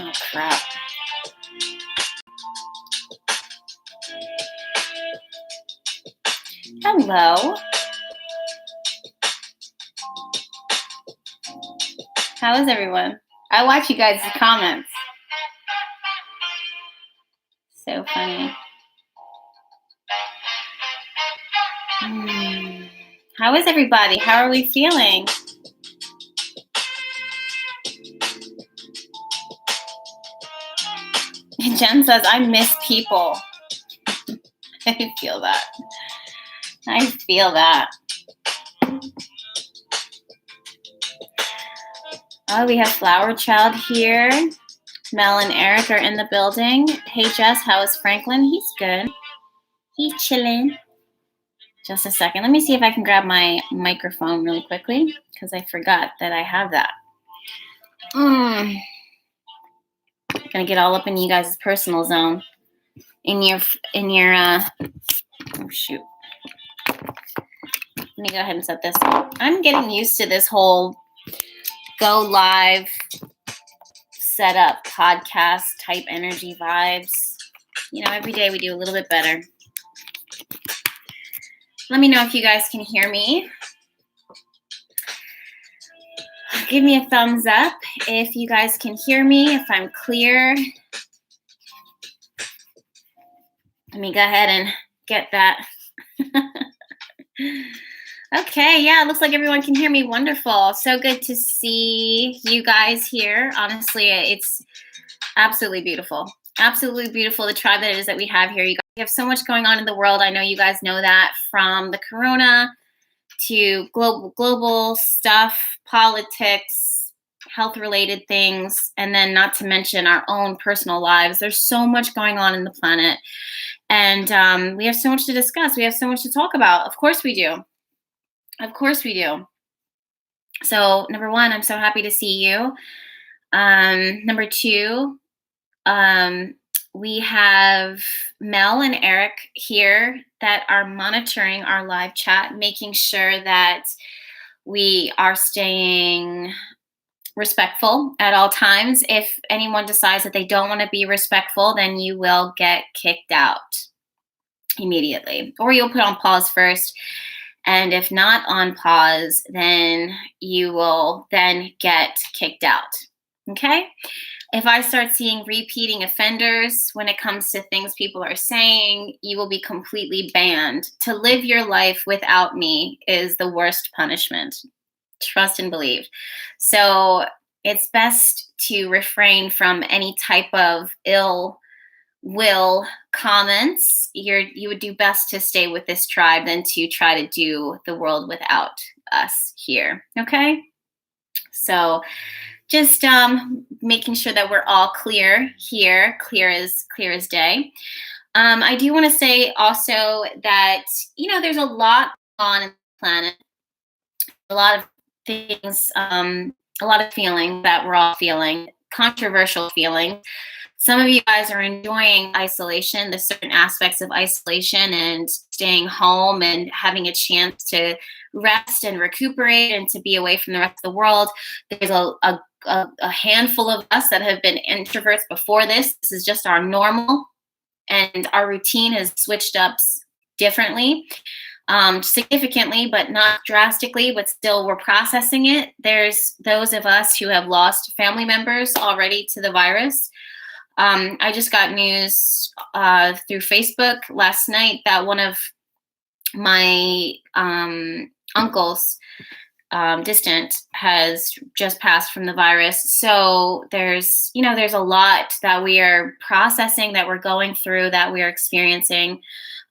Oh, crap. Hello. How is everyone? I watch you guys' comments. So funny. How is everybody? How are we feeling? Jen says, I miss people. I feel that. I feel that. Oh, we have Flower Child here. Mel and Eric are in the building. Hey, Jess, how is Franklin? He's good. He's chilling. Just a second. Let me see if I can grab my microphone really quickly because I forgot that I have that. Gonna get all up in you guys' personal zone. In your oh shoot. Let me go ahead and set this up. I'm getting used to this whole go live setup podcast type energy vibes. You know, every day we do a little bit better. Let me know if you guys can hear me. Give me a thumbs up if you guys can hear me, if I'm clear. Let me go ahead and get that. Okay, yeah, it looks like everyone can hear me. Wonderful. So good to see you guys here. Honestly, it's absolutely beautiful. Absolutely beautiful, the tribe that it is that we have here. You guys, we have so much going on in the world. I know you guys know that, from the corona to global stuff, politics, health-related things, and then not to mention our own personal lives. There's so much going on in the planet, and we have so much to discuss. We have so much to talk about. Of course we do. Of course we do. So, number one, I'm so happy to see you. Number two, we have Mel and Eric here that are monitoring our live chat, making sure that we are staying respectful at all times. If anyone decides that they don't want to be respectful, then you will get kicked out immediately, or you'll put on pause first. And if not on pause, then you will then get kicked out. Okay? If I start seeing repeating offenders when it comes to things people are saying, you will be completely banned. To live your life without me is the worst punishment. Trust and believe. So it's best to refrain from any type of ill will comments. You would do best to stay with this tribe than to try to do the world without us here. Okay? So just making sure that we're all clear here, clear as day. I do want to say also that, you know, there's a lot on the planet, a lot of things, a lot of feelings that we're all feeling, controversial feelings. Some of you guys are enjoying isolation, the certain aspects of isolation and staying home and having a chance to rest and recuperate and to be away from the rest of the world. There's a handful of us that have been introverts before this. This is just our normal, and our routine has switched up differently, significantly, but not drastically, but still we're processing it. There's those of us who have lost family members already to the virus. I just got news through Facebook last night that one of my uncles, distant, has just passed from the virus. So there's a lot that we are processing, that we're going through, that we are experiencing.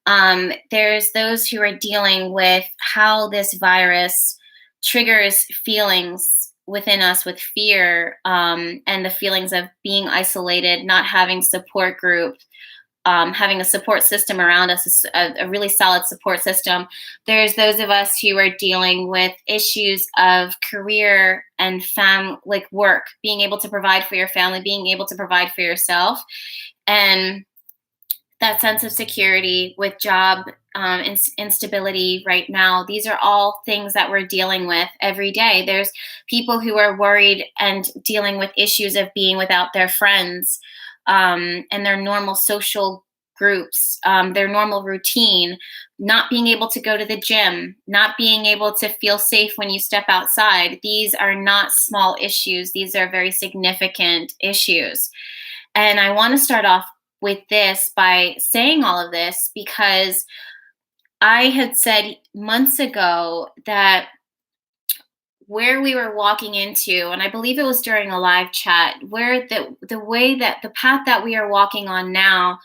There's those who are dealing with how this virus triggers feelings within us with fear, and the feelings of being isolated, not having support group, having a support system around us, a really solid support system. There's those of us who are dealing with issues of career and work, being able to provide for your family, being able to provide for yourself, and that sense of security with job instability right now. These are all things that we're dealing with every day. There's people who are worried and dealing with issues of being without their friends, and their normal social groups, their normal routine, not being able to go to the gym, not being able to feel safe when you step outside. These are not small issues. These are very significant issues. And I want to start off with this by saying all of this because I had said months ago that where we were walking into, and I believe it was during a live chat, where the way that the path that we are walking on now,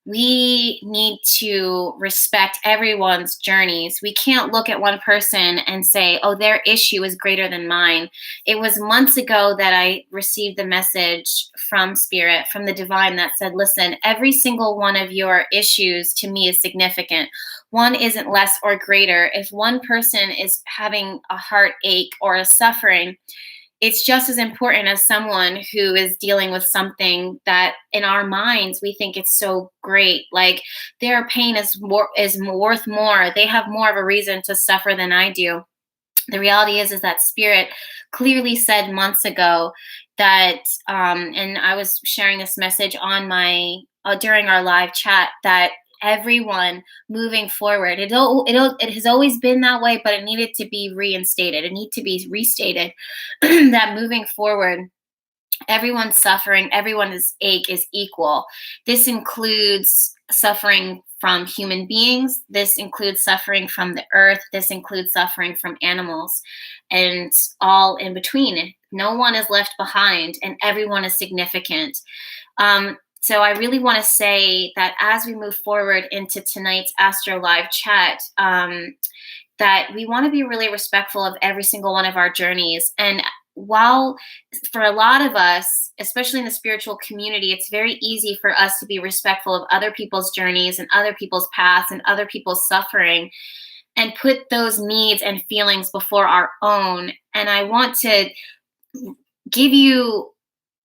we need to respect everyone's journeys. We can't look at one person and say, oh, their issue is greater than mine. It was months ago that I received the message from Spirit, from the divine, that said, listen, every single one of your issues to me is significant. One isn't less or greater. If one person is having a heartache or a suffering, it's just as important as someone who is dealing with something that in our minds we think it's so great. Like their pain is worth more. They have more of a reason to suffer than I do. The reality is that Spirit clearly said months ago that, and I was sharing this message on my during our live chat, that everyone moving forward, it has always been that way, but it needed to be reinstated. It needed to be restated that moving forward, everyone's suffering, everyone's ache is equal. This includes suffering from human beings. This includes suffering from the earth. This includes suffering from animals and all in between. No one is left behind and everyone is significant. So I really want to say that as we move forward into tonight's Astro Live chat, that we want to be really respectful of every single one of our journeys. And while for a lot of us, especially in the spiritual community, it's very easy for us to be respectful of other people's journeys and other people's paths and other people's suffering and put those needs and feelings before our own. And I want to give you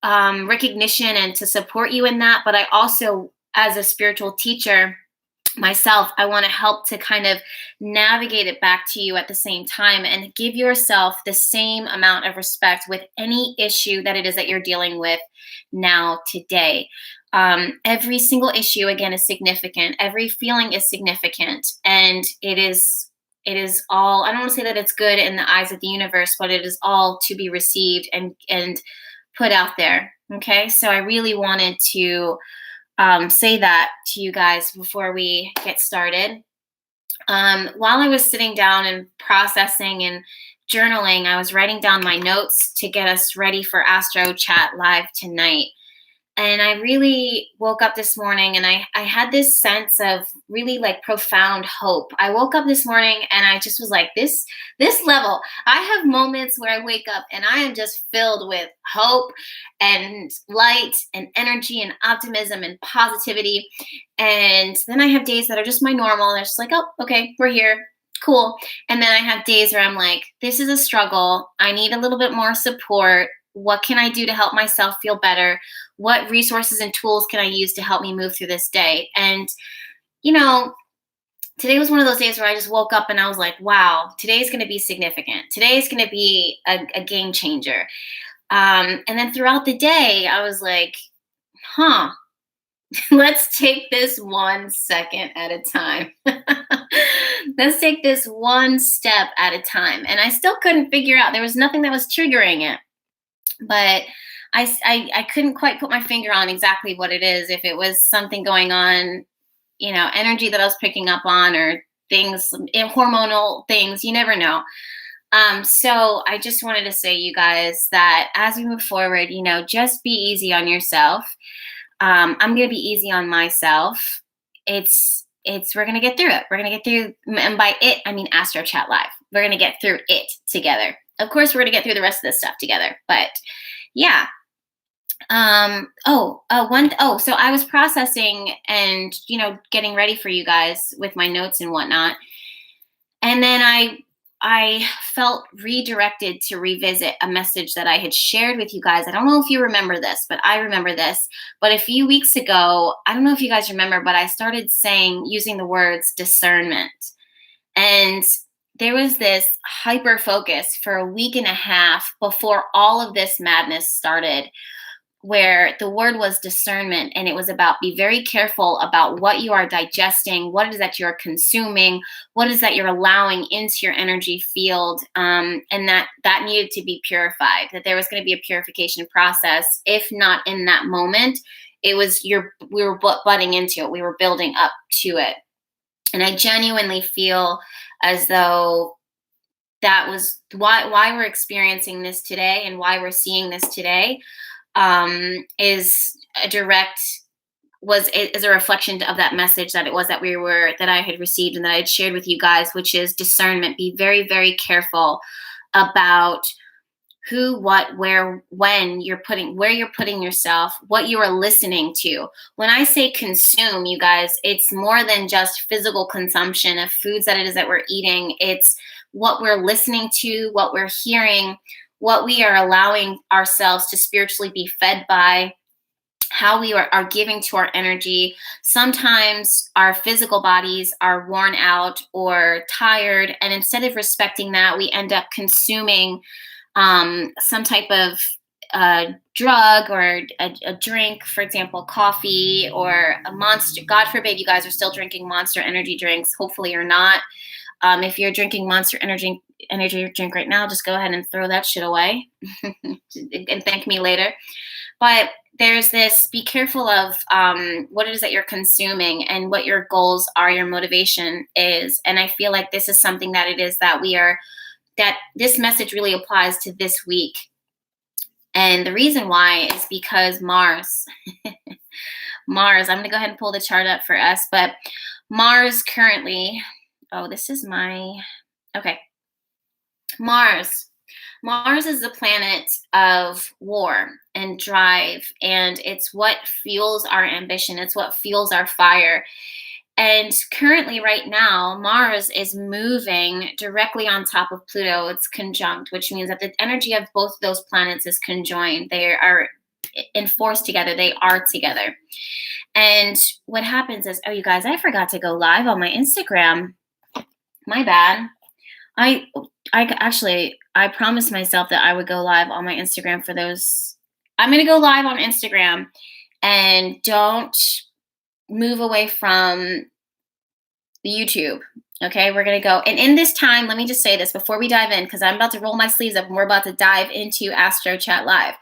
recognition and to support you in that. But I also, as a spiritual teacher myself, I want to help to kind of navigate it back to you at the same time and give yourself the same amount of respect with any issue that it is that you're dealing with now today. Every single issue, again, is significant. Every feeling is significant. And it is all, I don't want to say that it's good in the eyes of the universe, but it is all to be received and put out there. Okay, so I really wanted to say that to you guys before we get started. While I was sitting down and processing and journaling, I was writing down my notes to get us ready for Astro Chat Live tonight. And I really woke up this morning and I had this sense of really like profound hope. I woke up this morning and I just was like, this level. I have moments where I wake up and I am just filled with hope and light and energy and optimism and positivity. And then I have days that are just my normal. And they're just like, oh, okay, we're here. Cool. And then I have days where I'm like, this is a struggle. I need a little bit more support. What can I do to help myself feel better? What resources and tools can I use to help me move through this day? And, today was one of those days where I just woke up and I was like, wow, today's going to be significant. Today's going to be a game changer. And then throughout the day, I was like, let's take this 1 second at a time. Let's take this one step at a time. And I still couldn't figure out, there was nothing that was triggering it. But I couldn't quite put my finger on exactly what it is. If it was something going on, energy that I was picking up on or things, hormonal things, you never know. So I just wanted to say, you guys, that as we move forward, just be easy on yourself. I'm going to be easy on myself. We're going to get through it. We're going to get through, and by it, I mean Astro Chat Live. We're going to get through it together. Of course, we're going to get through the rest of this stuff together, but yeah. So I was processing and, getting ready for you guys with my notes and whatnot. And then I felt redirected to revisit a message that I had shared with you guys. I don't know if you remember this, but I remember this. But a few weeks ago, I don't know if you guys remember, but I started using the words discernment. And there was this hyper focus for a week and a half before all of this madness started, where the word was discernment, and it was about be very careful about what you are digesting, what it is that you're consuming, what it is that you're allowing into your energy field, and that needed to be purified, that there was going to be a purification process. If not in that moment, it was we were butting into it, we were building up to it. And I genuinely feel as though that was why we're experiencing this today, and why we're seeing this today, is a reflection of that message that I had received and that I had shared with you guys, which is discernment. Be very, very careful about who, what, where, when where you're putting yourself, what you are listening to. When I say consume, you guys, it's more than just physical consumption of foods that it is that we're eating. It's what we're listening to, what we're hearing, what we are allowing ourselves to spiritually be fed by, how we are giving to our energy. Sometimes our physical bodies are worn out or tired, and instead of respecting that, we end up consuming some type of drug or a drink, for example, coffee or a Monster. God forbid you guys are still drinking Monster energy drinks. Hopefully you're not. If you're drinking Monster energy drink right now, just go ahead and throw that shit away and thank me later. But there's this, be careful of what it is that you're consuming and what your goals are, your motivation is. And I feel like this is something that it is that that this message really applies to this week. And the reason why is because Mars, I'm going to go ahead and pull the chart up for us, but Mars currently, Mars is the planet of war and drive, and it's what fuels our ambition. It's what fuels our fire. And currently, right now, Mars is moving directly on top of Pluto. It's conjunct, which means that the energy of both of those planets is conjoined. They are enforced together. They are together. And what happens is, you guys, I forgot to go live on my Instagram. My bad. I promised myself that I would go live on my Instagram for those. I'm going to go live on Instagram, and don't move away from the YouTube. Okay, we're going to go. And in this time, let me just say this before we dive in, because I'm about to roll my sleeves up and we're about to dive into Astro Chat Live.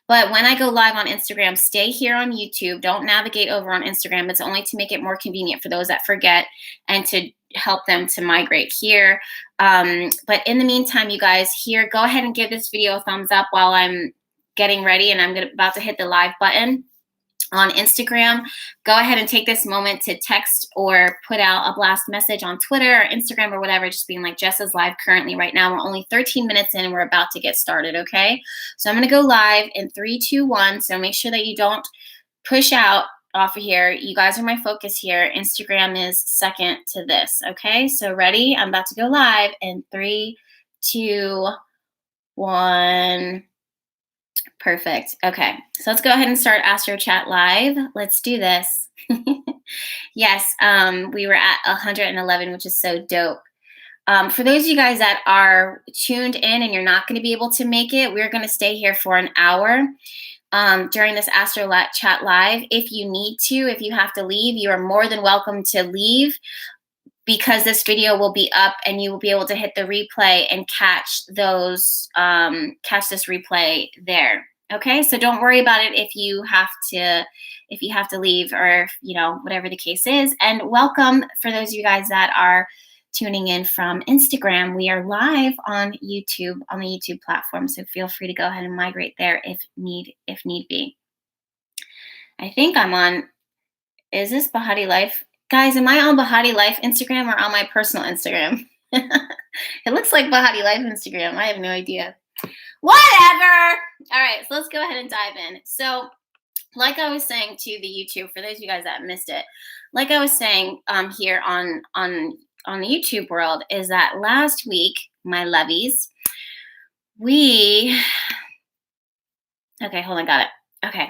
But when I go live on Instagram, stay here on YouTube. Don't navigate over on Instagram. It's only to make it more convenient for those that forget and to help them to migrate here. But in the meantime, you guys, here, go ahead and give this video a thumbs up while I'm getting ready and I'm about to hit the live button on Instagram. Go ahead and take this moment to text or put out a blast message on Twitter or Instagram or whatever, just being like, Jess is live currently right now. We're only 13 minutes in and we're about to get started, okay? So I'm going to go live in 3, 2, 1. So make sure that you don't push out off of here. You guys are my focus here. Instagram is second to this, okay? So ready? I'm about to go live in 3, 2, 1. Perfect. Okay, so let's go ahead and start Astro Chat Live. Let's do this. Yes, we were at 111, which is so dope. For those of you guys that are tuned in and you're not going to be able to make it, we're going to stay here for an hour during this Astro Chat Live. If you need to, if you have to leave, you are more than welcome to leave, because this video will be up and you will be able to hit the replay and catch this replay there. Okay, so don't worry about it if you have to leave, or whatever the case is. And welcome for those of you guys that are tuning in from Instagram. We are live on YouTube, on the YouTube platform, so feel free to go ahead and migrate there if need be. I think I'm on, is this Bahati Life? Guys, am I on Bahati Life Instagram or on my personal Instagram? It looks like Bahati Life Instagram. I have no idea. Whatever. All right, so let's go ahead and dive in. So, like I was saying to the YouTube, for those of you guys that missed it, here on the YouTube world, is that last week my lovies. Okay, hold on, got it. Okay.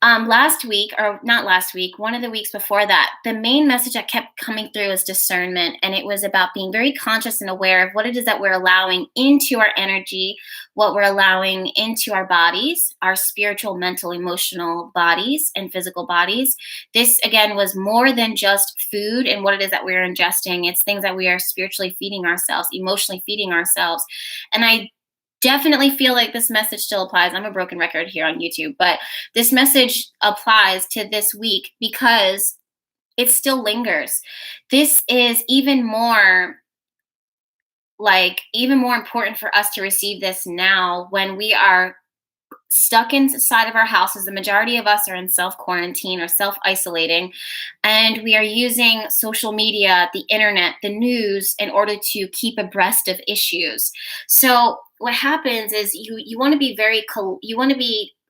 Last week, or not last week, one of the weeks before that, the main message that kept coming through was discernment. And it was about being very conscious and aware of what it is that we're allowing into our energy, what we're allowing into our bodies, our spiritual, mental, emotional bodies, and physical bodies. This, again, was more than just food and what it is that we're ingesting. It's things that we are spiritually feeding ourselves, emotionally feeding ourselves. And I definitely feel like this message still applies. I'm a broken record here on YouTube, but this message applies to this week because it still lingers. This is even more important for us to receive this now when we are stuck inside of our houses. The majority of us are in self-quarantine or self-isolating, and we are using social media, the internet, the news in order to keep abreast of issues. So what happens is you want to be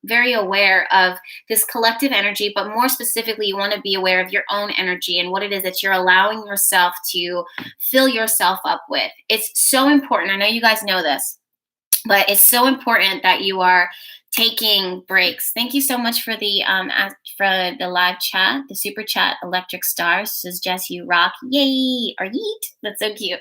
very aware of this collective energy, but more specifically, you want to be aware of your own energy and what it is that you're allowing yourself to fill yourself up with. It's so important. I know you guys know this, but it's so important that you are taking breaks. Thank you so much for the live chat, the super chat. Electric Stars says, Jess, you rock. Yay, or yeet. That's so cute.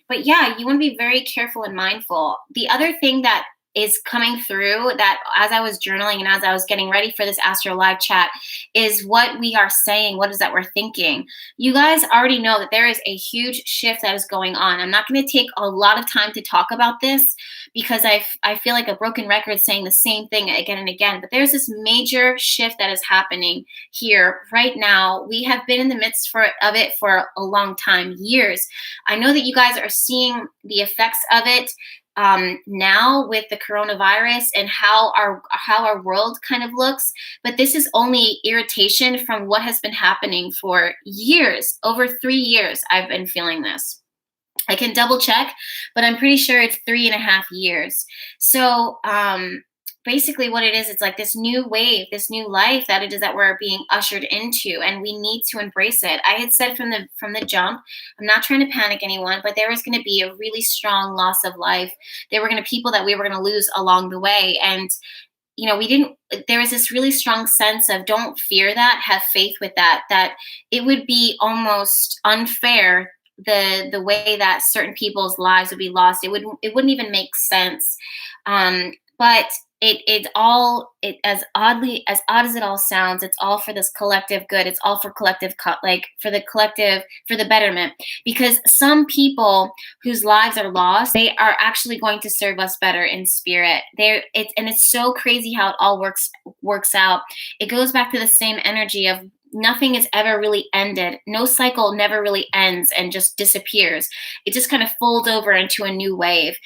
But yeah, you want to be very careful and mindful. The other thing that is coming through, that as I was journaling and as I was getting ready for this Astro live chat, is what we are saying, what is that we're thinking. You guys already know that there is a huge shift that is going on. I'm not going to take a lot of time to talk about this because I feel like a broken record saying the same thing again and again, but there's this major shift that is happening here right now. We have been in the midst of it for a long time, years. I know that you guys are seeing the effects of it now with the coronavirus and how our world kind of looks, but this is only irritation from what has been happening for years. Over 3 years I've been feeling this. I can double check, but I'm pretty sure it's 3.5 years. So basically what it is, it's like this new wave, this new life that it is that we're being ushered into, and we need to embrace it. I had said from the jump, I'm not trying to panic anyone, but there was going to be a really strong loss of life. There were going to be people that we were going to lose along the way. And there was this really strong sense of don't fear that, have faith with that it would be almost unfair the way that certain people's lives would be lost. It wouldn't even make sense. But as odd as it all sounds, it's all for this collective good. It's all for collective, for the betterment. Because some people whose lives are lost, they are actually going to serve us better in spirit. It's so crazy how it all works out. It goes back to the same energy of nothing is ever really ended. No cycle never really ends and just disappears. It just kind of folds over into a new wave.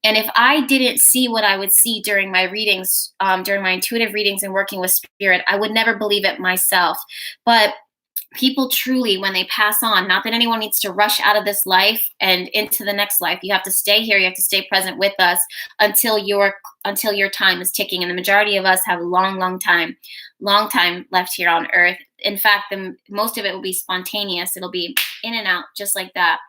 And if I didn't see what I would see during my readings, during my intuitive readings and working with spirit, I would never believe it myself. But people truly, when they pass on, not that anyone needs to rush out of this life and into the next life. You have to stay here. You have to stay present with us until your time is ticking. And the majority of us have a long time left here on Earth. In fact, most of it will be spontaneous. It'll be in and out, just like that.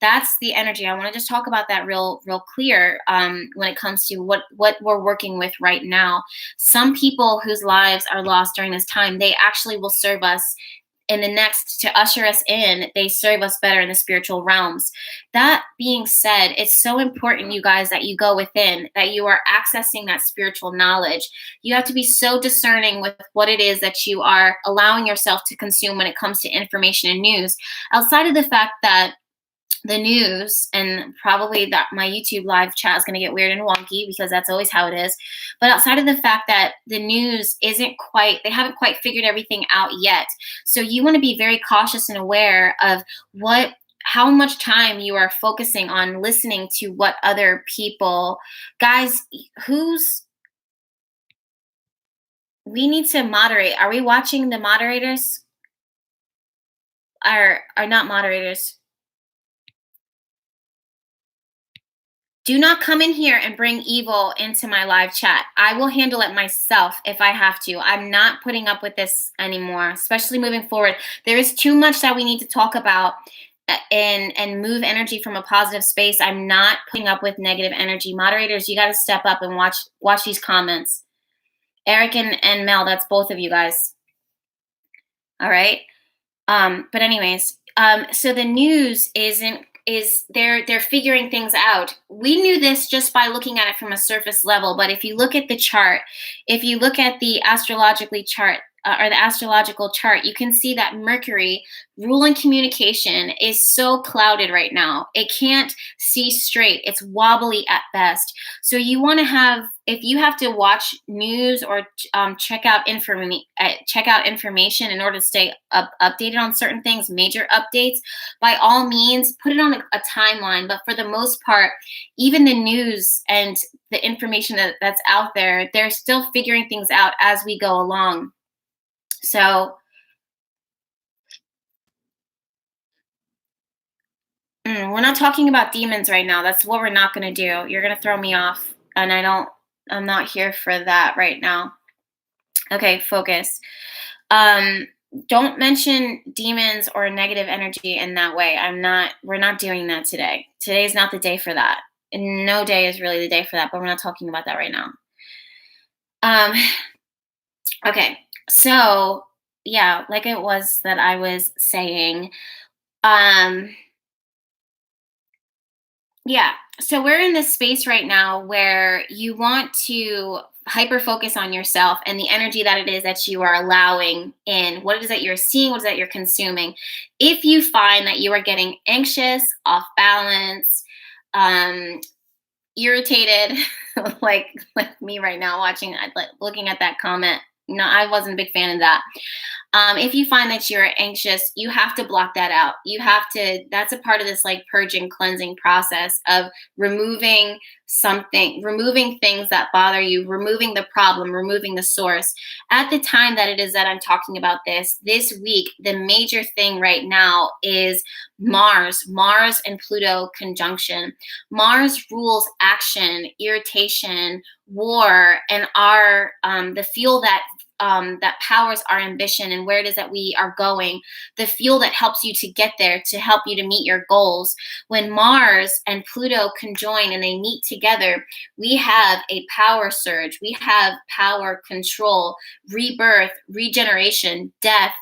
That's the energy. I want to just talk about that real clear when it comes to what we're working with right now. Some people whose lives are lost during this time, they actually will serve us in the next, to usher us in. They serve us better in the spiritual realms. That being said, it's so important, you guys, that you go within, that you are accessing that spiritual knowledge. You have to be so discerning with what it is that you are allowing yourself to consume when it comes to information and news. Outside of the fact that the news, and probably that my YouTube live chat is going to get weird and wonky because that's always how it is. But outside of the fact that the news they haven't quite figured everything out yet. So you want to be very cautious and aware of how much time you are focusing on listening to what other people, guys, we need to moderate. Are we watching the moderators? Are not moderators? Do not come in here and bring evil into my live chat. I will handle it myself if I have to. I'm not putting up with this anymore, especially moving forward. There is too much that we need to talk about and move energy from a positive space. I'm not putting up with negative energy. Moderators, you got to step up and watch these comments. Eric and Mel, that's both of you guys. All right. But anyways, so the news is they're figuring things out. We knew this just by looking at it from a surface level, but if you look at the chart, if you look at the astrologically chart, or the astrological chart, you can see that Mercury, ruling communication, is so clouded right now. It can't see straight. It's wobbly at best. So you want to have, if you have to watch news or check out information in order to stay updated on certain things, major updates, by all means, put it on a timeline. But for the most part, even the news and the information that's out there, they're still figuring things out as we go along. So we're not talking about demons right now. That's what we're not going to do. You're going to throw me off, and I'm not here for that right now. Okay, focus. Don't mention demons or negative energy in that way. We're not doing that today. Today's not the day for that. And no day is really the day for that, but we're not talking about that right now. Okay, so yeah, like it was that I was saying, yeah, so we're in this space right now where you want to hyper focus on yourself and the energy that it is that you are allowing in, what it is that you're seeing, what it is that you're consuming. If you find that you are getting anxious, off balance, irritated, like me right now, looking at that comment, no, I wasn't a big fan of that. If you find that you're anxious, you have to block that out. That's a part of this like purging, cleansing process of removing things that bother you, removing the problem, removing the source. At the time that it is that I'm talking about this week, the major thing right now is Mars and Pluto conjunction. Mars rules action, irritation, war, and the fuel that powers our ambition and where it is that we are going, the fuel that helps you to get there, to help you to meet your goals. When Mars and Pluto conjoin and they meet together, we have a power surge. We have power, control, rebirth, regeneration, death,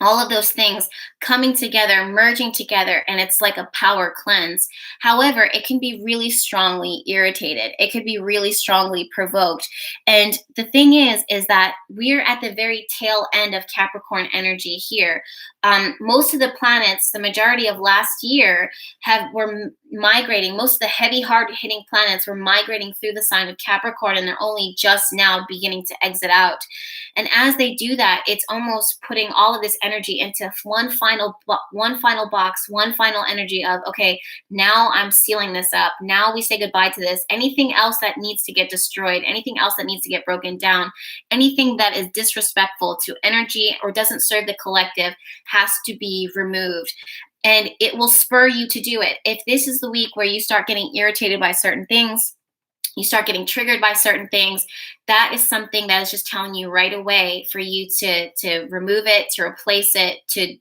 all of those things coming together, merging together, and it's like a power cleanse. However, it can be really strongly irritated. It could be really strongly provoked. And the thing is that we're at the very tail end of Capricorn energy here. Most of the planets, the majority of last year, were migrating. Most of the heavy, hard-hitting planets were migrating through the sign of Capricorn, and they're only just now beginning to exit out. And as they do that, it's almost putting all of this energy into one final box, one final energy of, okay, now I'm sealing this up. Now we say goodbye to this. Anything else that needs to get destroyed, anything else that needs to get broken down, anything that is disrespectful to energy or doesn't serve the collective has to be removed. And it will spur you to do it. If this is the week where you start getting irritated by certain things, you start getting triggered by certain things, that is something that is just telling you right away for you to remove it, to replace it, to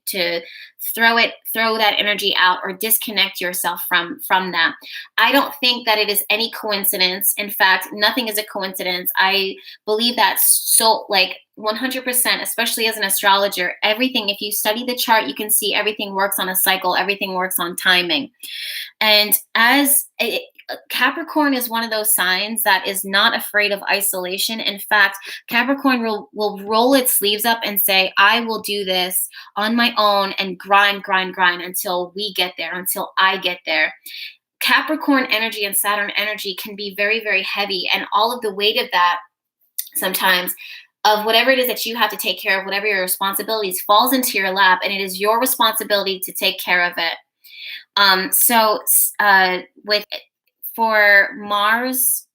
throw that energy out or disconnect yourself from that. I don't think that it is any coincidence. In fact, nothing is a coincidence. I believe that so like 100%, especially as an astrologer, everything, if you study the chart, you can see everything works on a cycle, everything works on timing. And Capricorn is one of those signs that is not afraid of isolation. In fact, Capricorn will roll its sleeves up and say, I will do this on my own and grind until we get there, until I get there. Capricorn energy and Saturn energy can be very, very heavy. And all of the weight of that sometimes of whatever it is that you have to take care of, whatever your responsibilities, falls into your lap, and it is your responsibility to take care of it. For Mars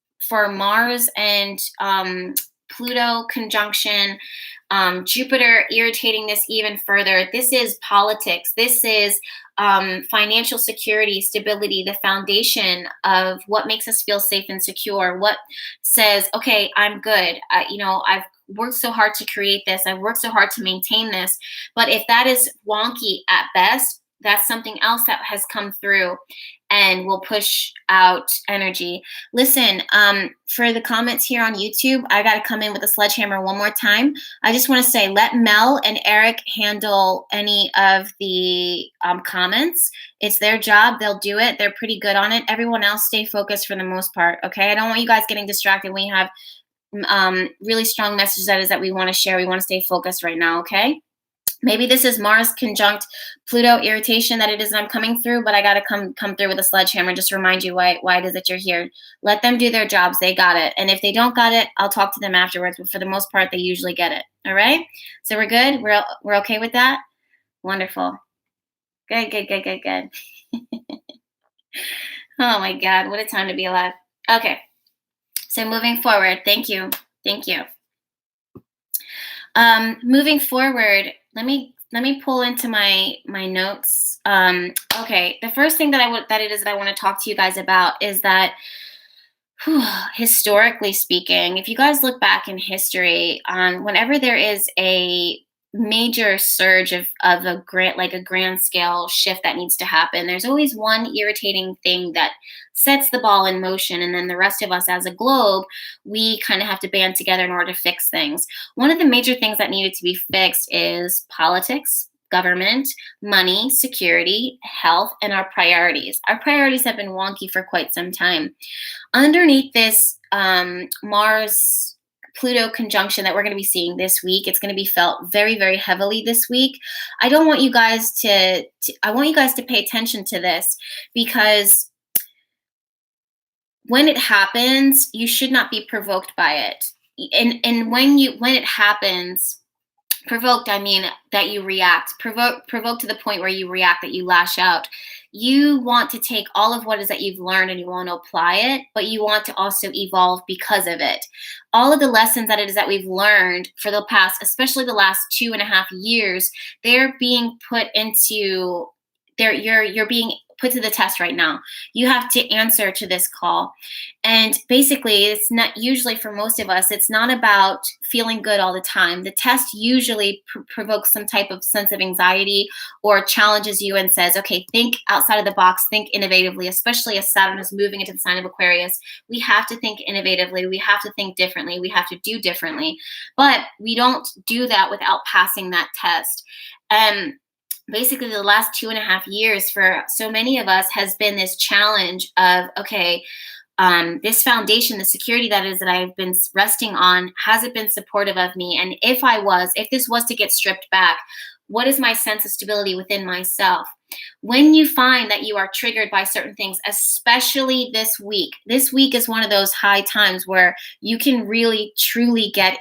and Pluto conjunction, Jupiter irritating this even further. This is politics. This is financial security, stability, the foundation of what makes us feel safe and secure. What says, okay, I'm good. I've worked so hard to create this. I've worked so hard to maintain this. But if that is wonky at best, That's something else that has come through and will push out energy. Listen, for the comments here on YouTube, I got to come in with a sledgehammer one more time. I just want to say, let Mel and Eric handle any of the comments. It's their job. They'll do it. They're pretty good on it. Everyone else stay focused for the most part, okay? I don't want you guys getting distracted when you have really strong messages that we want to share. We want to stay focused right now, okay? Maybe this is Mars conjunct Pluto irritation that it is that I'm coming through, but I got to come through with a sledgehammer just to remind you why it is that you're here. Let them do their jobs. They got it. And if they don't got it, I'll talk to them afterwards. But for the most part, they usually get it. All right? So we're good? We're okay with that? Wonderful. Good. Oh, my God. What a time to be alive. Okay. So moving forward. Thank you. Moving forward, let me pull into my notes. Okay, the first thing that I want to talk to you guys about is that, historically speaking, if you guys look back in history, whenever there is a major surge of a grand scale shift that needs to happen, there's always one irritating thing that sets the ball in motion, and then the rest of us as a globe, we kind of have to band together in order to fix things. One of the major things that needed to be fixed is politics, government, money, security, health, and our priorities. Our priorities have been wonky for quite some time. Underneath this Mars Pluto conjunction that we're going to be seeing this week, it's going to be felt very, very heavily this week. I want you guys to pay attention to this, because when it happens, you should not be provoked by it. And when it happens, provoked, I mean that you react. Provoked to the point where you react, that you lash out. You want to take all of what is that you've learned and you want to apply it, but you want to also evolve because of it. All of the lessons that it is that we've learned for the past, especially the last 2.5 years, they're being put into, you're being put to the test right now. You have to answer to this call. And basically, it's not usually, for most of us, it's not about feeling good all the time. The test usually provokes some type of sense of anxiety or challenges you and says, okay, think outside of the box, think innovatively, especially as Saturn is moving into the sign of Aquarius. We have to think innovatively. We have to think differently. We have to do differently. But we don't do that without passing that test. Basically, the last 2.5 years for so many of us has been this challenge of, okay, this foundation, the security that I've been resting on, has it been supportive of me? And if this was to get stripped back, what is my sense of stability within myself? When you find that you are triggered by certain things, especially this week is one of those high times where you can really, truly get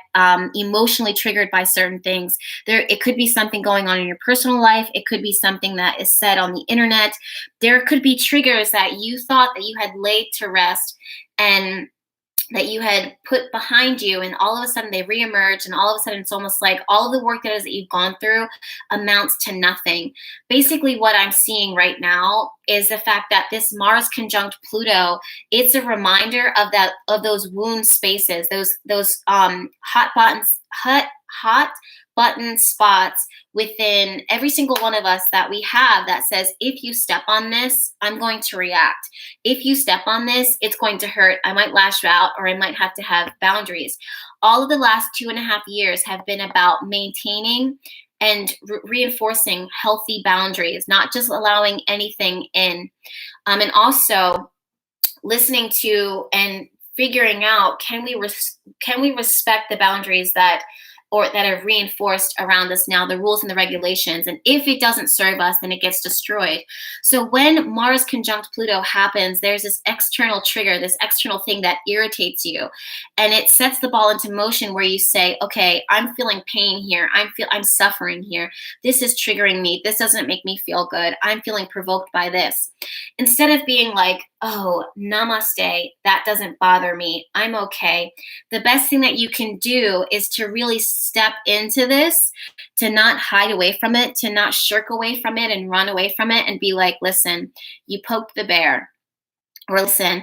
emotionally triggered by certain things. It could be something going on in your personal life. It could be something that is said on the internet. There could be triggers that you thought that you had laid to rest and that you had put behind you, and all of a sudden they reemerge, and all of a sudden it's almost like all of the work that you've gone through amounts to nothing. Basically, what I'm seeing right now is the fact that this Mars conjunct Pluto, it's a reminder of those wound spaces, those hot button spots within every single one of us that we have that says, if you step on this, I'm going to react. If you step on this, it's going to hurt. I might lash out, or I might have to have boundaries. All of the last 2.5 years have been about maintaining and reinforcing healthy boundaries, not just allowing anything in. And also listening to and figuring out, can we respect the boundaries that are reinforced around us now, the rules and the regulations. And if it doesn't serve us, then it gets destroyed. So when Mars conjunct Pluto happens, there's this external trigger, this external thing that irritates you. And it sets the ball into motion where you say, okay, I'm feeling pain here. I'm suffering here. This is triggering me. This doesn't make me feel good. I'm feeling provoked by this. Instead of being like, oh, namaste, that doesn't bother me, I'm okay. The best thing that you can do is to really step into this, to not hide away from it, to not shirk away from it and run away from it and be like, listen, you poked the bear. or listen,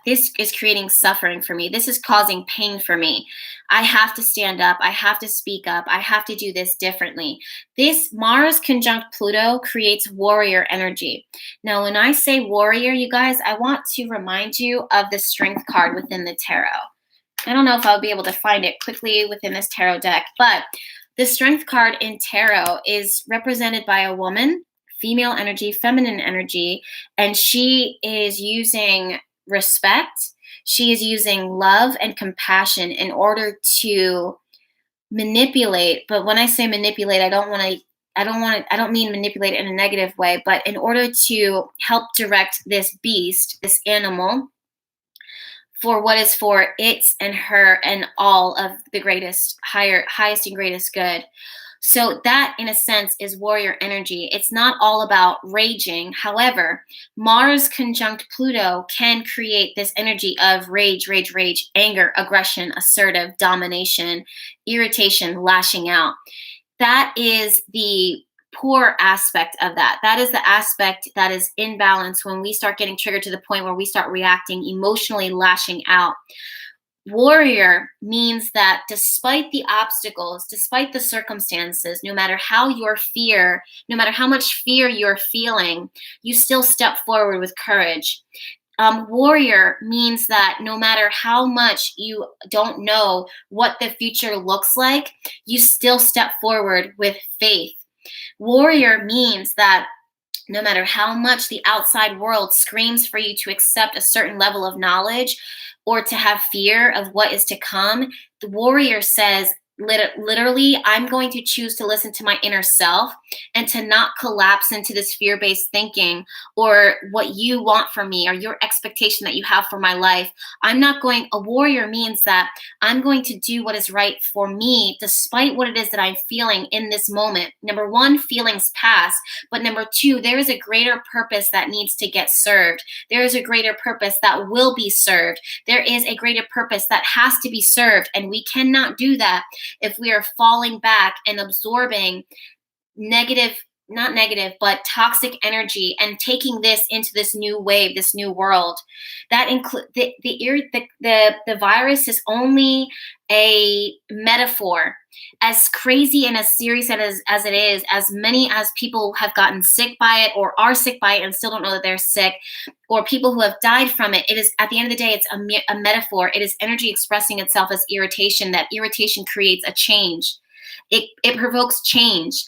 this is creating suffering for me. This is causing pain for me. I have to stand up. I have to speak up. I have to do this differently. This Mars conjunct Pluto creates warrior energy. Now, when I say warrior, you guys, I want to remind you of the strength card within the tarot. I don't know if I'll be able to find it quickly within this tarot deck, but the strength card in tarot is represented by a woman, female energy, feminine energy, and she is using respect. She is using love and compassion in order to manipulate. But when I say manipulate, I don't mean manipulate in a negative way, but in order to help direct this beast, this animal, for what is for its and her and all of the highest and greatest good. So that, in a sense, is warrior energy. It's not all about raging. However, Mars conjunct Pluto can create this energy of rage, anger, aggression, assertive, domination, irritation, lashing out. That is the poor aspect of that. That is the aspect that is in balance when we start getting triggered to the point where we start reacting emotionally, lashing out. Warrior means that despite the obstacles, despite the circumstances, no matter how much fear you're feeling, you still step forward with courage. Warrior means that no matter how much you don't know what the future looks like, you still step forward with faith. Warrior means that no matter how much the outside world screams for you to accept a certain level of knowledge or to have fear of what is to come, the warrior says, literally, I'm going to choose to listen to my inner self and to not collapse into this fear-based thinking or what you want from me or your expectation that you have for my life. A warrior means that I'm going to do what is right for me despite what it is that I'm feeling in this moment. Number one, feelings pass. But number two, there is a greater purpose that needs to get served. There is a greater purpose that will be served. There is a greater purpose that has to be served. And we cannot do that if we are falling back and absorbing not negative, but toxic energy and taking this into this new wave, this new world. That include the virus is only a metaphor. As crazy and as serious as it is, as many as people have gotten sick by it or are sick by it and still don't know that they're sick, or people who have died from it, it is, at the end of the day, it's a metaphor. It is energy expressing itself as irritation. That irritation creates a change. It provokes change.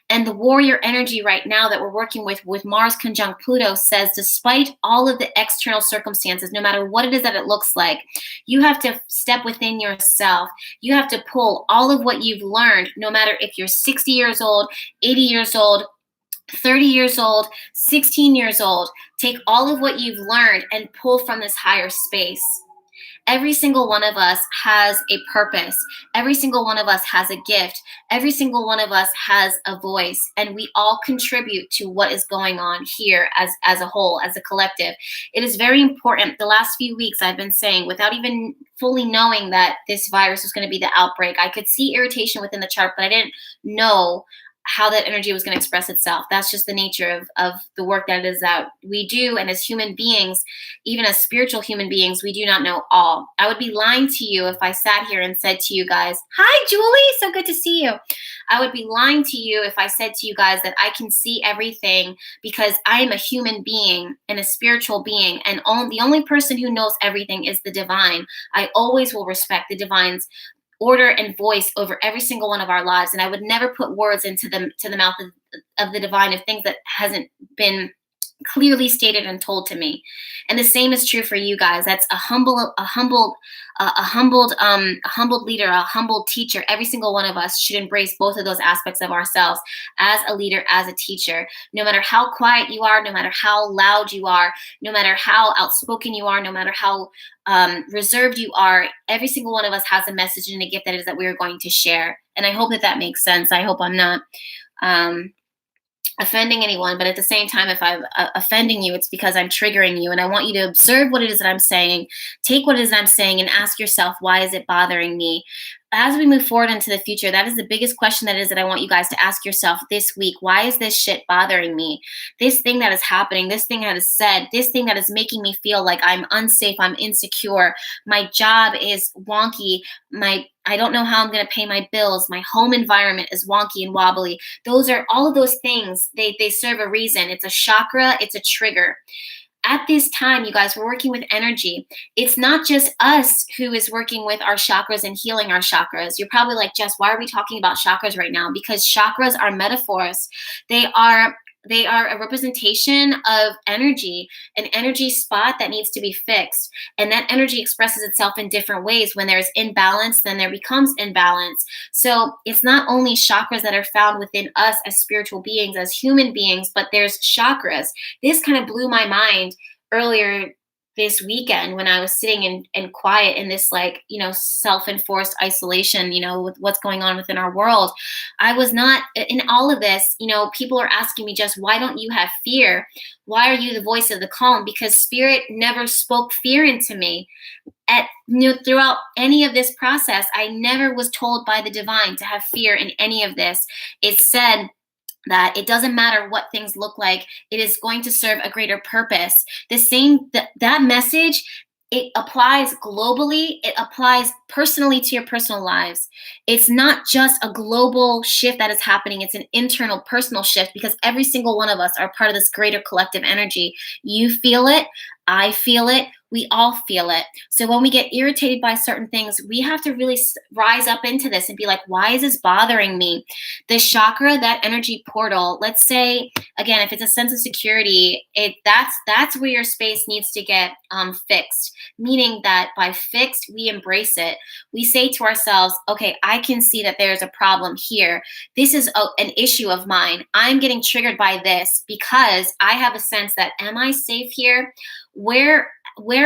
And the warrior energy right now that we're working with Mars conjunct Pluto says, despite all of the external circumstances, no matter what it is that it looks like, you have to step within yourself. You have to pull all of what you've learned, no matter if you're 60 years old, 80 years old, 30 years old, 16 years old. Take all of what you've learned and pull from this higher space. Every single one of us has a purpose. Every single one of us has a gift. Every single one of us has a voice, and we all contribute to what is going on here as a whole, as a collective. It is very important. The last few weeks I've been saying, without even fully knowing that this virus was going to be the outbreak, I could see irritation within the chart, but I didn't know how that energy was going to express itself. That's just the nature of the work that it is that we do. And as human beings, even as spiritual human beings, we do not know all. I would be lying to you if I sat here and said to you guys, hi, Julie, so good to see you. I would be lying to you if I said to you guys that I can see everything, because I am a human being and a spiritual being. And the only person who knows everything is the divine. I always will respect the divine's order and voice over every single one of our lives. And I would never put words into the mouth of the divine of things that hasn't been clearly stated and told to me. And the same is true for you guys. That's a humbled leader, a humbled teacher. Every single one of us should embrace both of those aspects of ourselves as a leader, as a teacher. No matter how quiet you are, no matter how loud you are, no matter how outspoken you are, no matter how reserved you are, every single one of us has a message and a gift that is that we are going to share. And I hope that makes sense. I hope I'm not offending anyone, but at the same time, if I'm offending you, it's because I'm triggering you, and I want you to observe what it is that I'm saying, take what it is that I'm saying, and ask yourself, why is it bothering me? as we move forward into the future, that is the biggest question that I want you guys to ask yourself this week. Why is this shit bothering me? This thing that is happening, this thing that is said, this thing that is making me feel like I'm unsafe, I'm insecure, my job is wonky, I don't know how I'm going to pay my bills, my home environment is wonky and wobbly. Those are all of those things, they serve a reason. It's a chakra, it's a trigger. At this time, you guys, we're working with energy. It's not just us who is working with our chakras and healing our chakras. You're probably like, Jess, why are we talking about chakras right now? Because chakras are metaphors. They are a representation of energy, an energy spot that needs to be fixed. And that energy expresses itself in different ways. When there's imbalance, then there becomes imbalance. So it's not only chakras that are found within us as spiritual beings, as human beings, but there's chakras. This kind of blew my mind earlier this weekend when I was sitting in quiet in this, like, self-enforced isolation, with what's going on within our world. I was not in all of this. People are asking me, just why don't you have fear? Why are you the voice of the calm? Because spirit never spoke fear into me. Throughout any of this process, I never was told by the divine to have fear in any of this. It said that it doesn't matter what things look like, it is going to serve a greater purpose. That message, it applies globally, it applies personally to your personal lives. It's not just a global shift that is happening, it's an internal personal shift, because every single one of us are part of this greater collective energy. You feel it, I feel it, we all feel it. So when we get irritated by certain things, we have to really rise up into this and be like, why is this bothering me? The chakra, that energy portal, let's say, again, if it's a sense of security, that's where your space needs to get fixed. Meaning that by fixed, we embrace it. We say to ourselves, okay, I can see that there's a problem here. This is an issue of mine. I'm getting triggered by this because I have a sense that, am I safe here? Where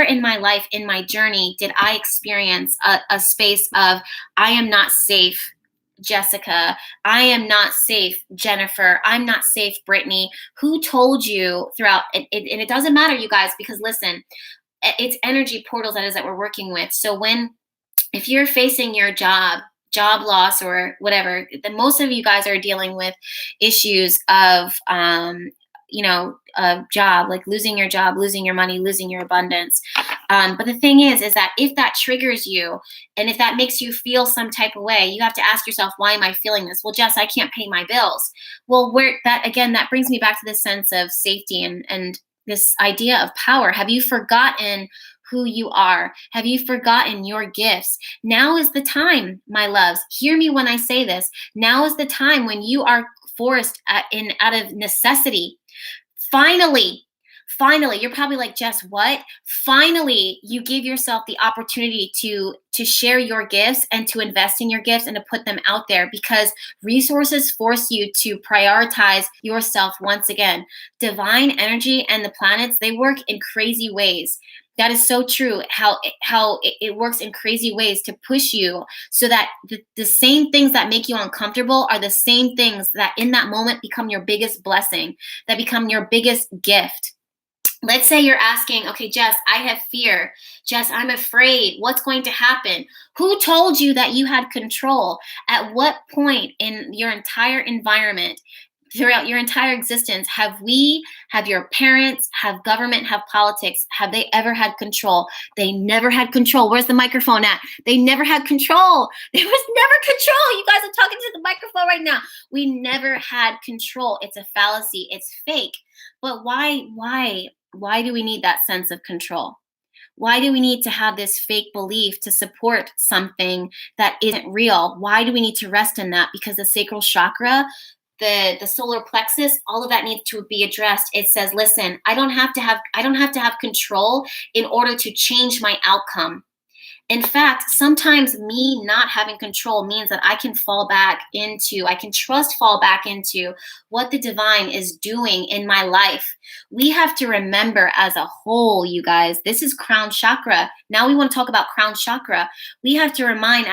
in my life, in my journey, did I experience a space of, I am not safe, Jessica, I am not safe, Jennifer, I'm not safe, Brittany? Who told you throughout, and it doesn't matter, you guys, because listen, it's energy portals that we're working with. So if you're facing your job loss or whatever, then most of you guys are dealing with issues of a job, like losing your job, losing your money, losing your abundance. But the thing is that if that triggers you and if that makes you feel some type of way, you have to ask yourself, why am I feeling this? Well, Jess, I can't pay my bills. Well, that brings me back to this sense of safety and this idea of power. Have you forgotten who you are? Have you forgotten your gifts? Now is the time, my loves. Hear me when I say this. Now is the time when you are forced out of necessity. Finally, you're probably like, Jess, what? Finally, you give yourself the opportunity to share your gifts and to invest in your gifts and to put them out there, because resources force you to prioritize yourself once again. Divine energy and the planets, they work in crazy ways. That is so true, how it works in crazy ways to push you so that the same things that make you uncomfortable are the same things that in that moment become your biggest blessing, that become your biggest gift. Let's say you're asking, okay, Jess, I have fear. Jess, I'm afraid. What's going to happen? Who told you that you had control? At what point in your entire environment, throughout your entire existence, have your parents, have government, have politics, have they ever had control? They never had control. Where's the microphone at? They never had control. There was never control. You guys are talking to the microphone right now. We never had control. It's a fallacy. It's fake. But why do we need that sense of control? Why do we need to have this fake belief to support something that isn't real? Why do we need to rest in that? Because the sacral chakra, the solar plexus, all of that needs to be addressed. It says, listen, I don't have to have control in order to change my outcome. In fact, sometimes me not having control means that I can fall back into what the divine is doing in my life. We have to remember as a whole, you guys, this is crown chakra. Now we want to talk about crown chakra. We have to remind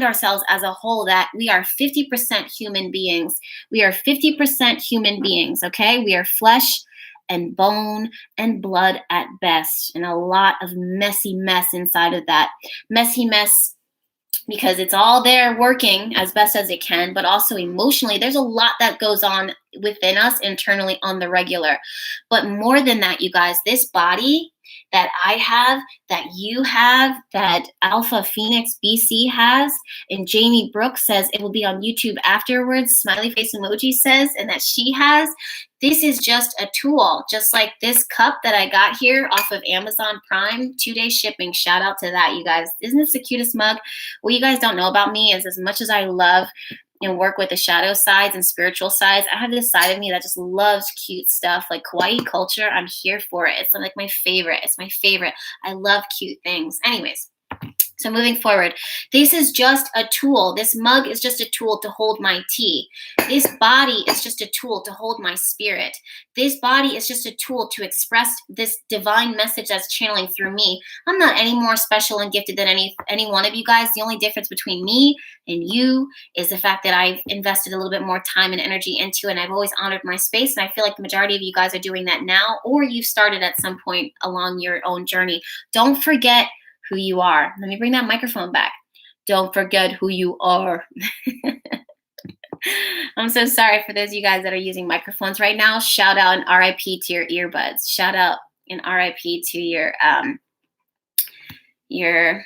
ourselves as a whole that we are 50% human beings. We are 50% human beings, okay? We are flesh and bone and blood at best, and a lot of messy mess inside of that. Messy mess because it's all there working as best as it can, but also emotionally, there's a lot that goes on within us internally on the regular. But more than that, you guys, this body that I have, that you have, that Alpha Phoenix BC has, and Jamie Brooks says it will be on YouTube afterwards, smiley face emoji says, and that she has, this is just a tool, just like this cup that I got here off of Amazon Prime, 2-day shipping. Shout out to that, you guys. Isn't this the cutest mug? What you guys don't know about me is, as much as I love and work with the shadow sides and spiritual sides, I have this side of me that just loves cute stuff, like kawaii culture. I'm here for it. It's like my favorite. It's my favorite. I love cute things. Anyways, so moving forward, this is just a tool. This mug is just a tool to hold my tea. This body is just a tool to hold my spirit. This body is just a tool to express this divine message that's channeling through me. I'm not any more special and gifted than any one of you guys. The only difference between me and you is the fact that I've invested a little bit more time and energy into it, and I've always honored my space. And I feel like the majority of you guys are doing that now, or you've started at some point along your own journey. Don't forget who you are. Let me bring that microphone back. Don't forget who you are. I'm so sorry for those of you guys that are using microphones right now. Shout out and RIP to your earbuds. Shout out and RIP to your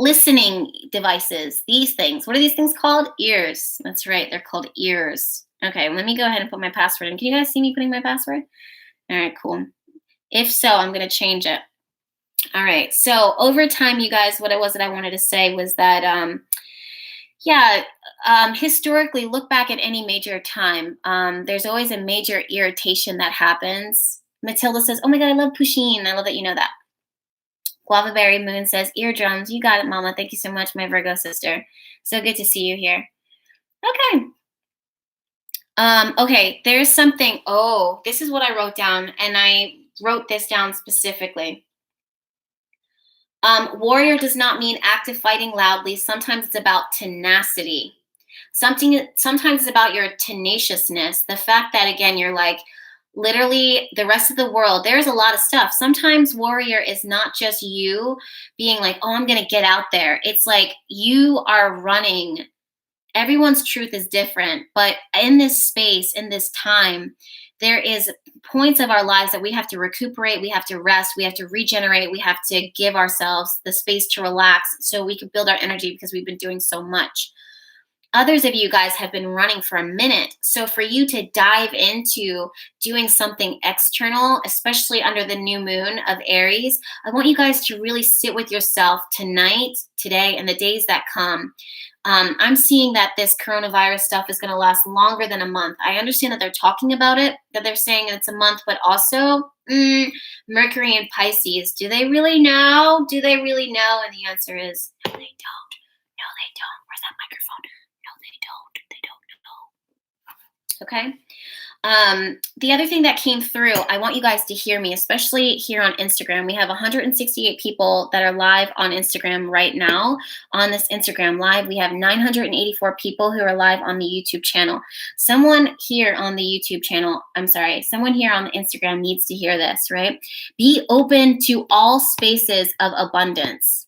listening devices. These things. What are these things called? Ears. That's right. They're called ears. Okay, let me go ahead and put my password in. Can you guys see me putting my password? All right, cool. If so, I'm going to change it. All right. So over time, you guys, what it was that I wanted to say was that, historically, look back at any major time. There's always a major irritation that happens. Matilda says, oh my God, I love Pusheen. I love that you know that. Guava Berry Moon says, eardrums. You got it, Mama. Thank you so much, my Virgo sister. So good to see you here. Okay. Okay, there's something. Oh, this is what I wrote down, and I wrote this down specifically. Warrior does not mean active fighting loudly. Sometimes it's about tenacity. Sometimes it's about your tenaciousness. The fact that, again, you're like, literally the rest of the world, there's a lot of stuff. Sometimes warrior is not just you being like, oh, I'm going to get out there. It's like you are running. Everyone's truth is different. But in this space, in this time, there is points of our lives that we have to recuperate, we have to rest, we have to regenerate, we have to give ourselves the space to relax so we can build our energy because we've been doing so much. Others of you guys have been running for a minute. So for you to dive into doing something external, especially under the new moon of Aries, I want you guys to really sit with yourself tonight, today, and the days that come. I'm seeing that this coronavirus stuff is going to last longer than a month. I understand that they're talking about it, that they're saying it's a month, but also Mercury and Pisces. Do they really know? Do they really know? And the answer is no, they don't. No, they don't. Where's that microphone? No, they don't. They don't know. Okay. The other thing that came through, I want you guys to hear me, especially here on Instagram. We have 168 people that are live on Instagram right now. On this Instagram live, we have 984 people who are live on the YouTube channel. Someone here on the YouTube channel, someone here on the Instagram needs to hear this, right? Be open to all spaces of abundance.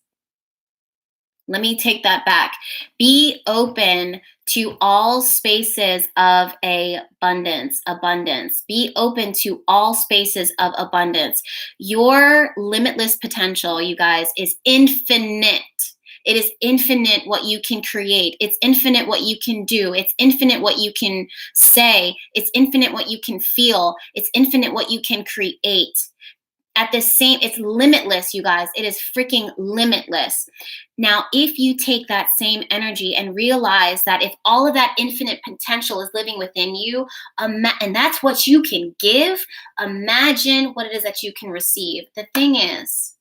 Let me take that back. Be open to all spaces of abundance. Be open to all spaces of abundance. Your limitless potential, you guys, is infinite. It is infinite what you can create. It's infinite what you can do. It's infinite what you can say. It's infinite what you can feel. It's infinite what you can create. It's limitless, you guys. It is freaking limitless. Now, if you take that same energy and realize that if all of that infinite potential is living within you, and that's what you can give, imagine what it is that you can receive. The thing is,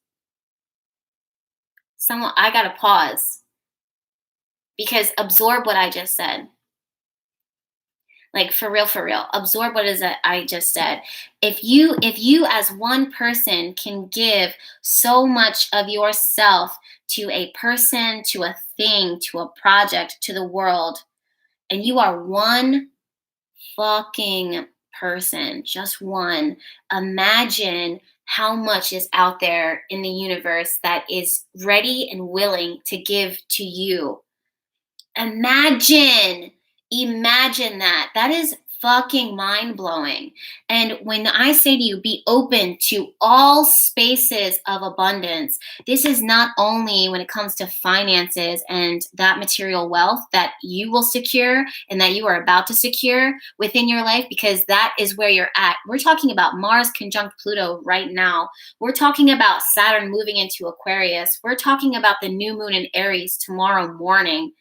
I gotta pause because absorb what I just said. Like for real, absorb what it is that I just said. If you as one person can give so much of yourself to a person, to a thing, to a project, to the world, and you are one fucking person, just one, imagine how much is out there in the universe that is ready and willing to give to you. Imagine that. That is fucking mind blowing. And when I say to you, be open to all spaces of abundance, this is not only when it comes to finances and that material wealth that you will secure and that you are about to secure within your life, because that is where you're at. We're talking about Mars conjunct Pluto right now. We're talking about Saturn moving into Aquarius. We're talking about the new moon in Aries tomorrow morning.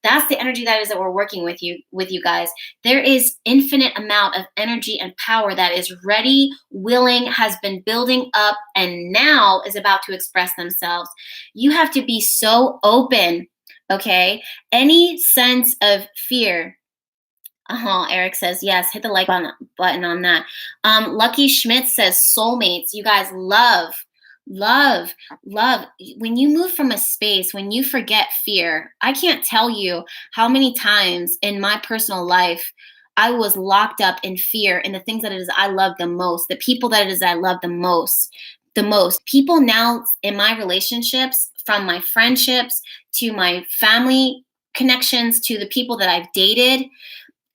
That's the energy that we're working with you guys. There is infinite amount of energy and power that is ready, willing, has been building up, and now is about to express themselves. You have to be so open, okay? Any sense of fear. Eric says, yes, hit the like button on that. Lucky Schmidt says, soulmates. You guys, love. When you move from a space, when you forget fear, I can't tell you how many times in my personal life I was locked up in fear in the things that it is I love the most, the people that it is I love the most. People now in my relationships, from my friendships to my family connections to the people that I've dated,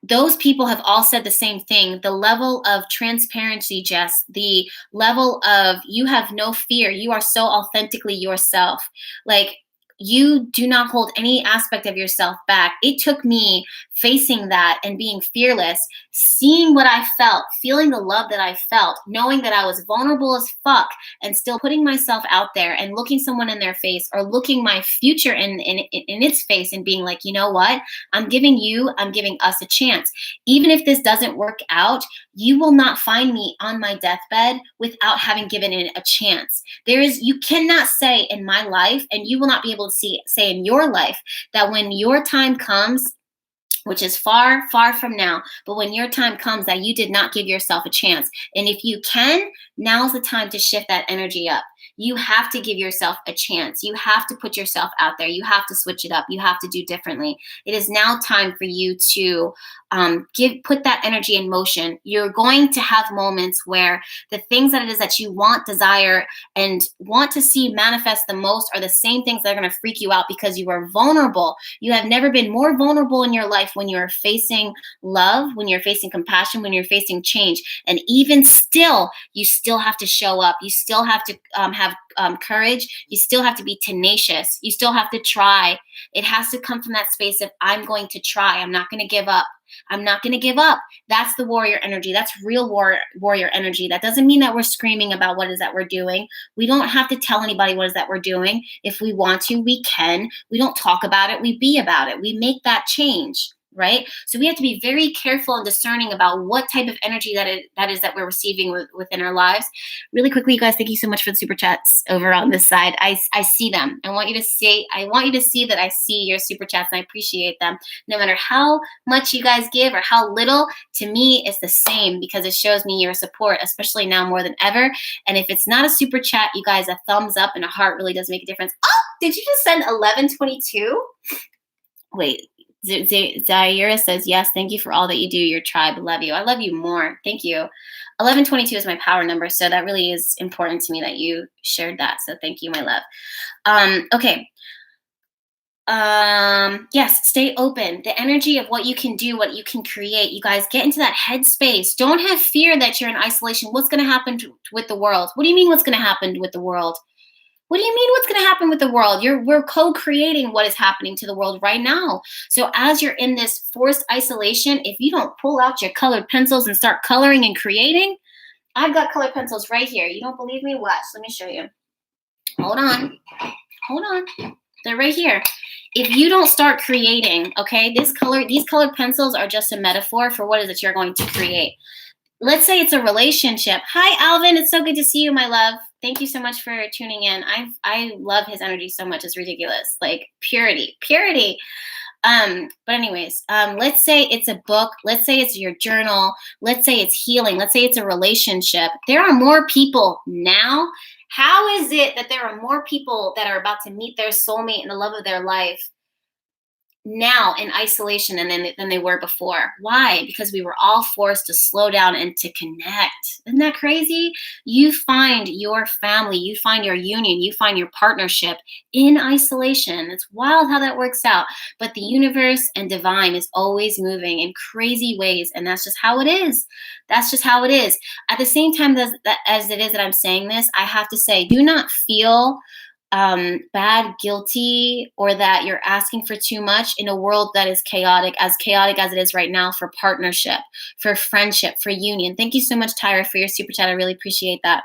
those people have all said the same thing. The level of transparency, Jess, the level of you have no fear. You are so authentically yourself. Like, you do not hold any aspect of yourself back. It took me facing that and being fearless, seeing what I felt, feeling the love that I felt, knowing that I was vulnerable as fuck, and still putting myself out there and looking someone in their face, or looking my future in its face and being like, you know what? I'm giving us a chance. Even if this doesn't work out, you will not find me on my deathbed without having given it a chance. You cannot say in my life, and you will not be able to say in your life, that when your time comes, which is far, far from now, but when your time comes, that you did not give yourself a chance. And if you can, now's the time to shift that energy up. You have to give yourself a chance. You have to put yourself out there. You have to switch it up. You have to do differently. It is now time for you to put that energy in motion. You're going to have moments where the things that it is that you want, desire, and want to see manifest the most are the same things that are going to freak you out, because you are vulnerable. You have never been more vulnerable in your life when you're facing love, when you're facing compassion, when you're facing change. And even still, you still have to show up. You still have to have courage. You still have to be tenacious. You still have to try. It has to come from that space of, I'm going to try. I'm not going to give up. I'm not going to give up. That's the warrior energy. That's real warrior energy. That doesn't mean that we're screaming about what it is that we're doing. We don't have to tell anybody what it is that we're doing. If we want to, we can. We don't talk about it. We be about it. We make that change. Right? So we have to be very careful and discerning about what type of energy that is that we're receiving within our lives. Really quickly, you guys, thank you so much for the super chats over on this side. I see them. I want you to see that I see your super chats, and I appreciate them. No matter how much you guys give or how little, to me, it's the same, because it shows me your support, especially now more than ever. And if it's not a super chat, you guys, a thumbs up and a heart really does make a difference. Oh, did you just send 1122? Wait. Zaira says, yes, thank you for all that you do. Your tribe, love you. I love you more. Thank you. 1122 is my power number, so that really is important to me that you shared that. So thank you, my love. Okay. Yes, stay open. The energy of what you can do, what you can create. You guys, get into that headspace. Don't have fear that you're in isolation. What's going to happen with the world? What do you mean what's going to happen with the world? What do you mean what's going to happen with the world? We're co-creating what is happening to the world right now. So as you're in this forced isolation, if you don't pull out your colored pencils and start coloring and creating, I've got colored pencils right here. You don't believe me? Watch. Let me show you. Hold on. They're right here. If you don't start creating, okay, these colored pencils are just a metaphor for what it is that you're going to create. Let's say it's a relationship. Hi, Alvin. It's so good to see you, my love. Thank you so much for tuning in. I love his energy so much. It's ridiculous. Like purity. But anyways, let's say it's a book. Let's say it's your journal. Let's say it's healing. Let's say it's a relationship. There are more people now. How is it that there are more people that are about to meet their soulmate and the love of their life now in isolation than they were before. Why? Because we were all forced to slow down and to connect. Isn't that crazy? You find your family, you find your union, you find your partnership in isolation. It's wild how that works out. But the universe and divine is always moving in crazy ways. And that's just how it is. That's just how it is. At the same time as it is that I'm saying this, I have to say, do not feel bad, guilty, or that you're asking for too much in a world that is chaotic as it is right now for partnership, for friendship, for union. Thank you so much, Tyra, for your super chat. I really appreciate that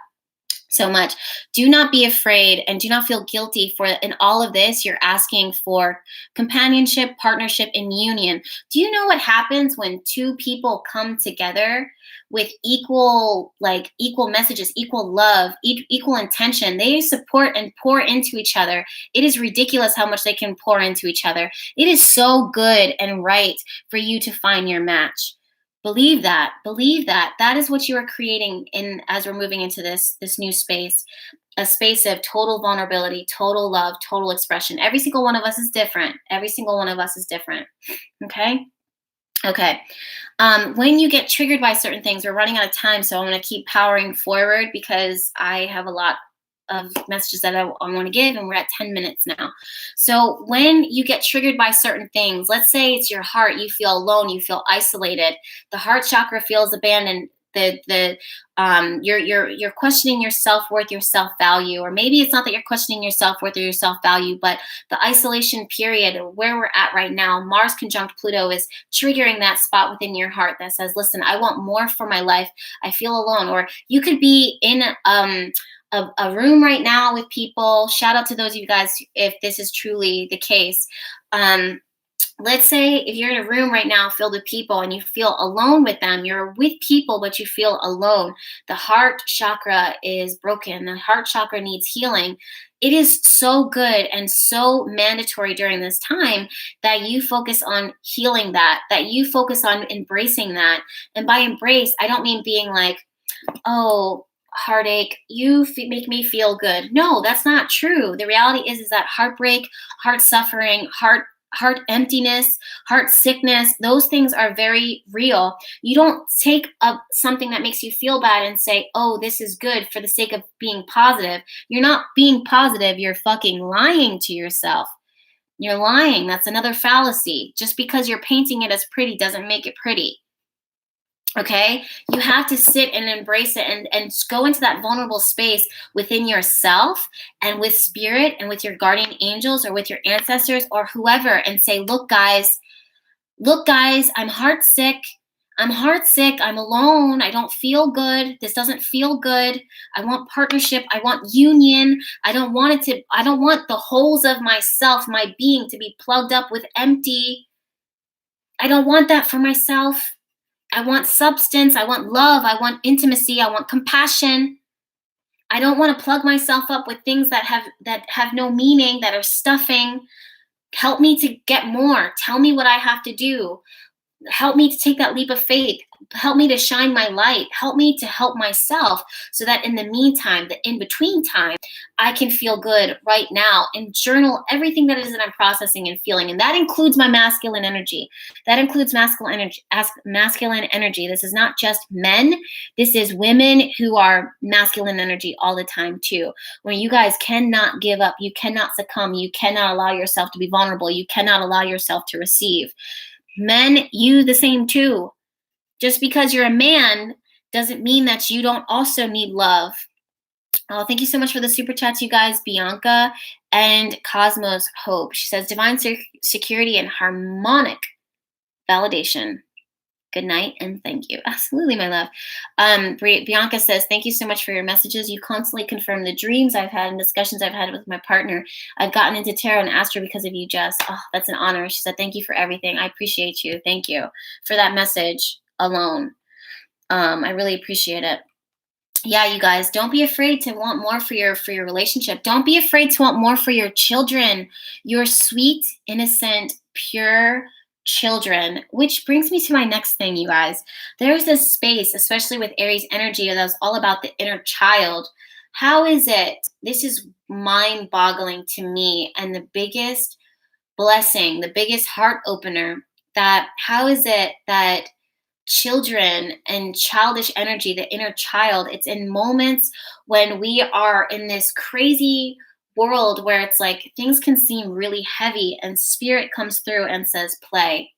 so much. Do not be afraid and do not feel guilty for in all of this. You're asking for companionship, partnership, and union. Do you know what happens when two people come together with equal messages, equal love, equal intention? They support and pour into each other. It is ridiculous how much they can pour into each other. It is so good and right for you to find your match. Believe that. That is what you are creating as we're moving into this new space, a space of total vulnerability, total love, total expression. Every single one of us is different. Okay. When you get triggered by certain things, we're running out of time, so I'm going to keep powering forward because I have a lot of messages that I want to give, and we're at 10 minutes now. So when you get triggered by certain things, let's say it's your heart, you feel alone, you feel isolated, the heart chakra feels abandoned, you're questioning your self-worth, your self-value, or maybe it's not that you're questioning your self-worth or your self-value, but the isolation period where we're at right now, Mars conjunct Pluto is triggering that spot within your heart that says, listen, I want more for my life. I feel alone. Or you could be in a room right now with people. Shout out to those of you guys if this is truly the case. Let's say if you're in a room right now filled with people and you feel alone with them, you're with people, but you feel alone. The heart chakra is broken. The heart chakra needs healing. It is so good and so mandatory during this time that you focus on healing that you focus on embracing that. And by embrace, I don't mean being like, oh, heartache, you make me feel good. No, that's not true. The reality is that heartbreak, heart suffering, heart emptiness, heart sickness, those things are very real. You don't take up something that makes you feel bad and say, oh, this is good for the sake of being positive. You're not being positive. You're fucking lying to yourself. You're lying. That's another fallacy. Just because you're painting it as pretty doesn't make it pretty. Okay, you have to sit and embrace it and go into that vulnerable space within yourself and with spirit and with your guardian angels or with your ancestors or whoever and say, look guys, I'm heartsick. I'm alone. I don't feel good. This doesn't feel good. I want partnership. I want union. I don't want the holes of myself, my being, to be plugged up with empty. I don't want that for myself. I want substance. I want love. I want intimacy. I want compassion. I don't want to plug myself up with things that have no meaning, that are stuffing. Help me to get more. Tell me what I have to do. Help me to take that leap of faith. Help me to shine my light. Help me to help myself so that in the meantime, the in-between time, I can feel good right now and journal everything that it is that I'm processing and feeling. And that includes my masculine energy. That includes masculine energy. This is not just men. This is women who are masculine energy all the time too. When you guys cannot give up, you cannot succumb, you cannot allow yourself to be vulnerable, you cannot allow yourself to receive. Men, you the same too. Just because you're a man doesn't mean that you don't also need love. Oh, thank you so much for the super chats, you guys. Bianca and Cosmos Hope. She says, divine security and harmonic validation. Good night and thank you. Absolutely, my love. Bianca says, thank you so much for your messages. You constantly confirm the dreams I've had and discussions I've had with my partner. I've gotten into tarot and astro because of you, Jess. Oh, that's an honor. She said, thank you for everything. I appreciate you. Thank you for that message alone. I really appreciate it. Yeah, you guys, don't be afraid to want more for your relationship. Don't be afraid to want more for your children. Your sweet, innocent, pure children, which brings me to my next thing, you guys. There's this space, especially with Aries energy, that's all about the inner child. How is it? This is mind-boggling to me, and the biggest blessing, the biggest heart opener, that how is it that children and childish energy, the inner child, it's in moments when we are in this crazy world where it's like things can seem really heavy and spirit comes through and says, play.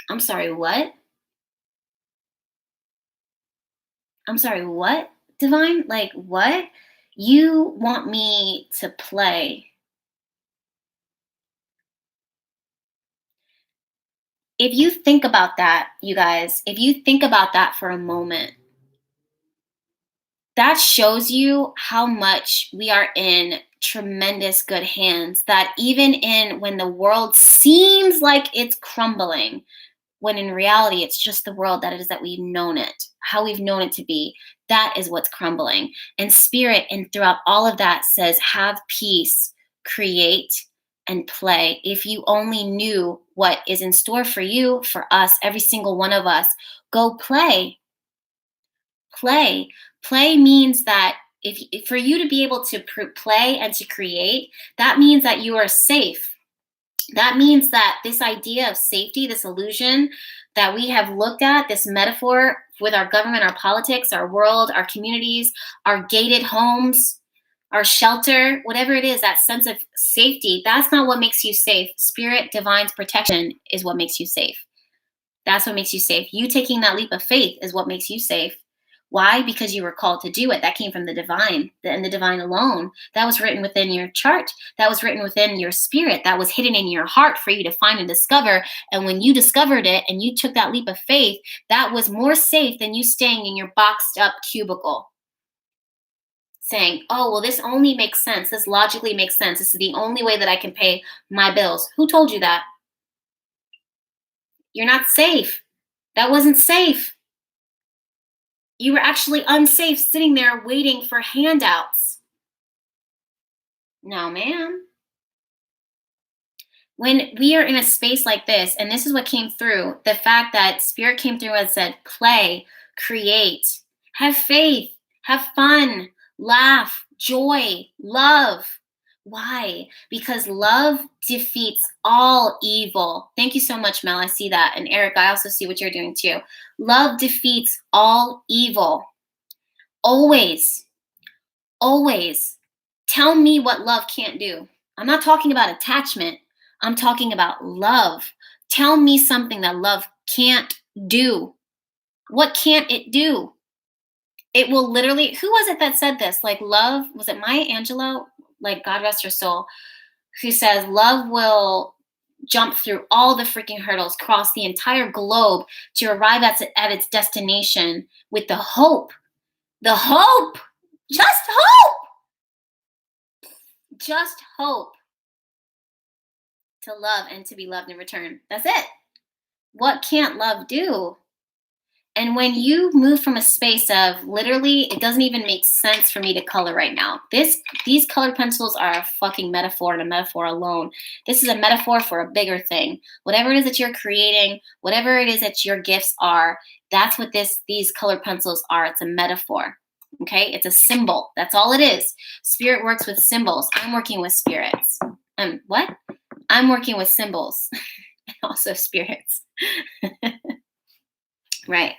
I'm sorry, what? I'm sorry, what? Divine? Like, what? You want me to play. If you think about that, you guys, if you think about that for a moment, that shows you how much we are in tremendous good hands. That even in when the world seems like it's crumbling, when in reality it's just the world that it is that we've known it, how we've known it to be, that is what's crumbling. And spirit, and throughout all of that, says, have peace, create, and play. If you only knew what is in store for you, for us, every single one of us, go play. Play means that if for you to be able to play and to create, that means that you are safe. That means that this idea of safety, this illusion that we have looked at, this metaphor with our government, our politics, our world, our communities, our gated homes, our shelter, whatever it is, that sense of safety, that's not what makes you safe. Spirit, divine's protection is what makes you safe. That's what makes you safe. You taking that leap of faith is what makes you safe. Why? Because you were called to do it. That came from the divine, and the divine alone. That was written within your chart. That was written within your spirit. That was hidden in your heart for you to find and discover. And when you discovered it and you took that leap of faith, that was more safe than you staying in your boxed up cubicle saying, oh, well, this only makes sense. This logically makes sense. This is the only way that I can pay my bills. Who told you that? You're not safe. That wasn't safe. You were actually unsafe sitting there waiting for handouts. No, ma'am. When we are in a space like this, and this is what came through, the fact that spirit came through and said, play, create, have faith, have fun, laugh, joy, love. Why? Because love defeats all evil. Thank you so much, Mel. I see that. And Eric, I also see what you're doing too. Love defeats all evil. Always, always. Tell me what love can't do. I'm not talking about attachment. I'm talking about love. Tell me something that love can't do. What can't it do? It will literally, who was it that said this? Like love, was it Maya Angelou? Like God rest her soul, who says love will jump through all the freaking hurdles, cross the entire globe to arrive at its destination with the hope, just hope to love and to be loved in return. That's it. What can't love do? And when you move from a space of literally, it doesn't even make sense for me to color right now. These colored pencils are a fucking metaphor, and a metaphor alone. This is a metaphor for a bigger thing. Whatever it is that you're creating, whatever it is that your gifts are, that's what these colored pencils are. It's a metaphor. Okay? It's a symbol. That's all it is. Spirit works with symbols. I'm working with spirits. What? I'm working with symbols. And also spirits. Right.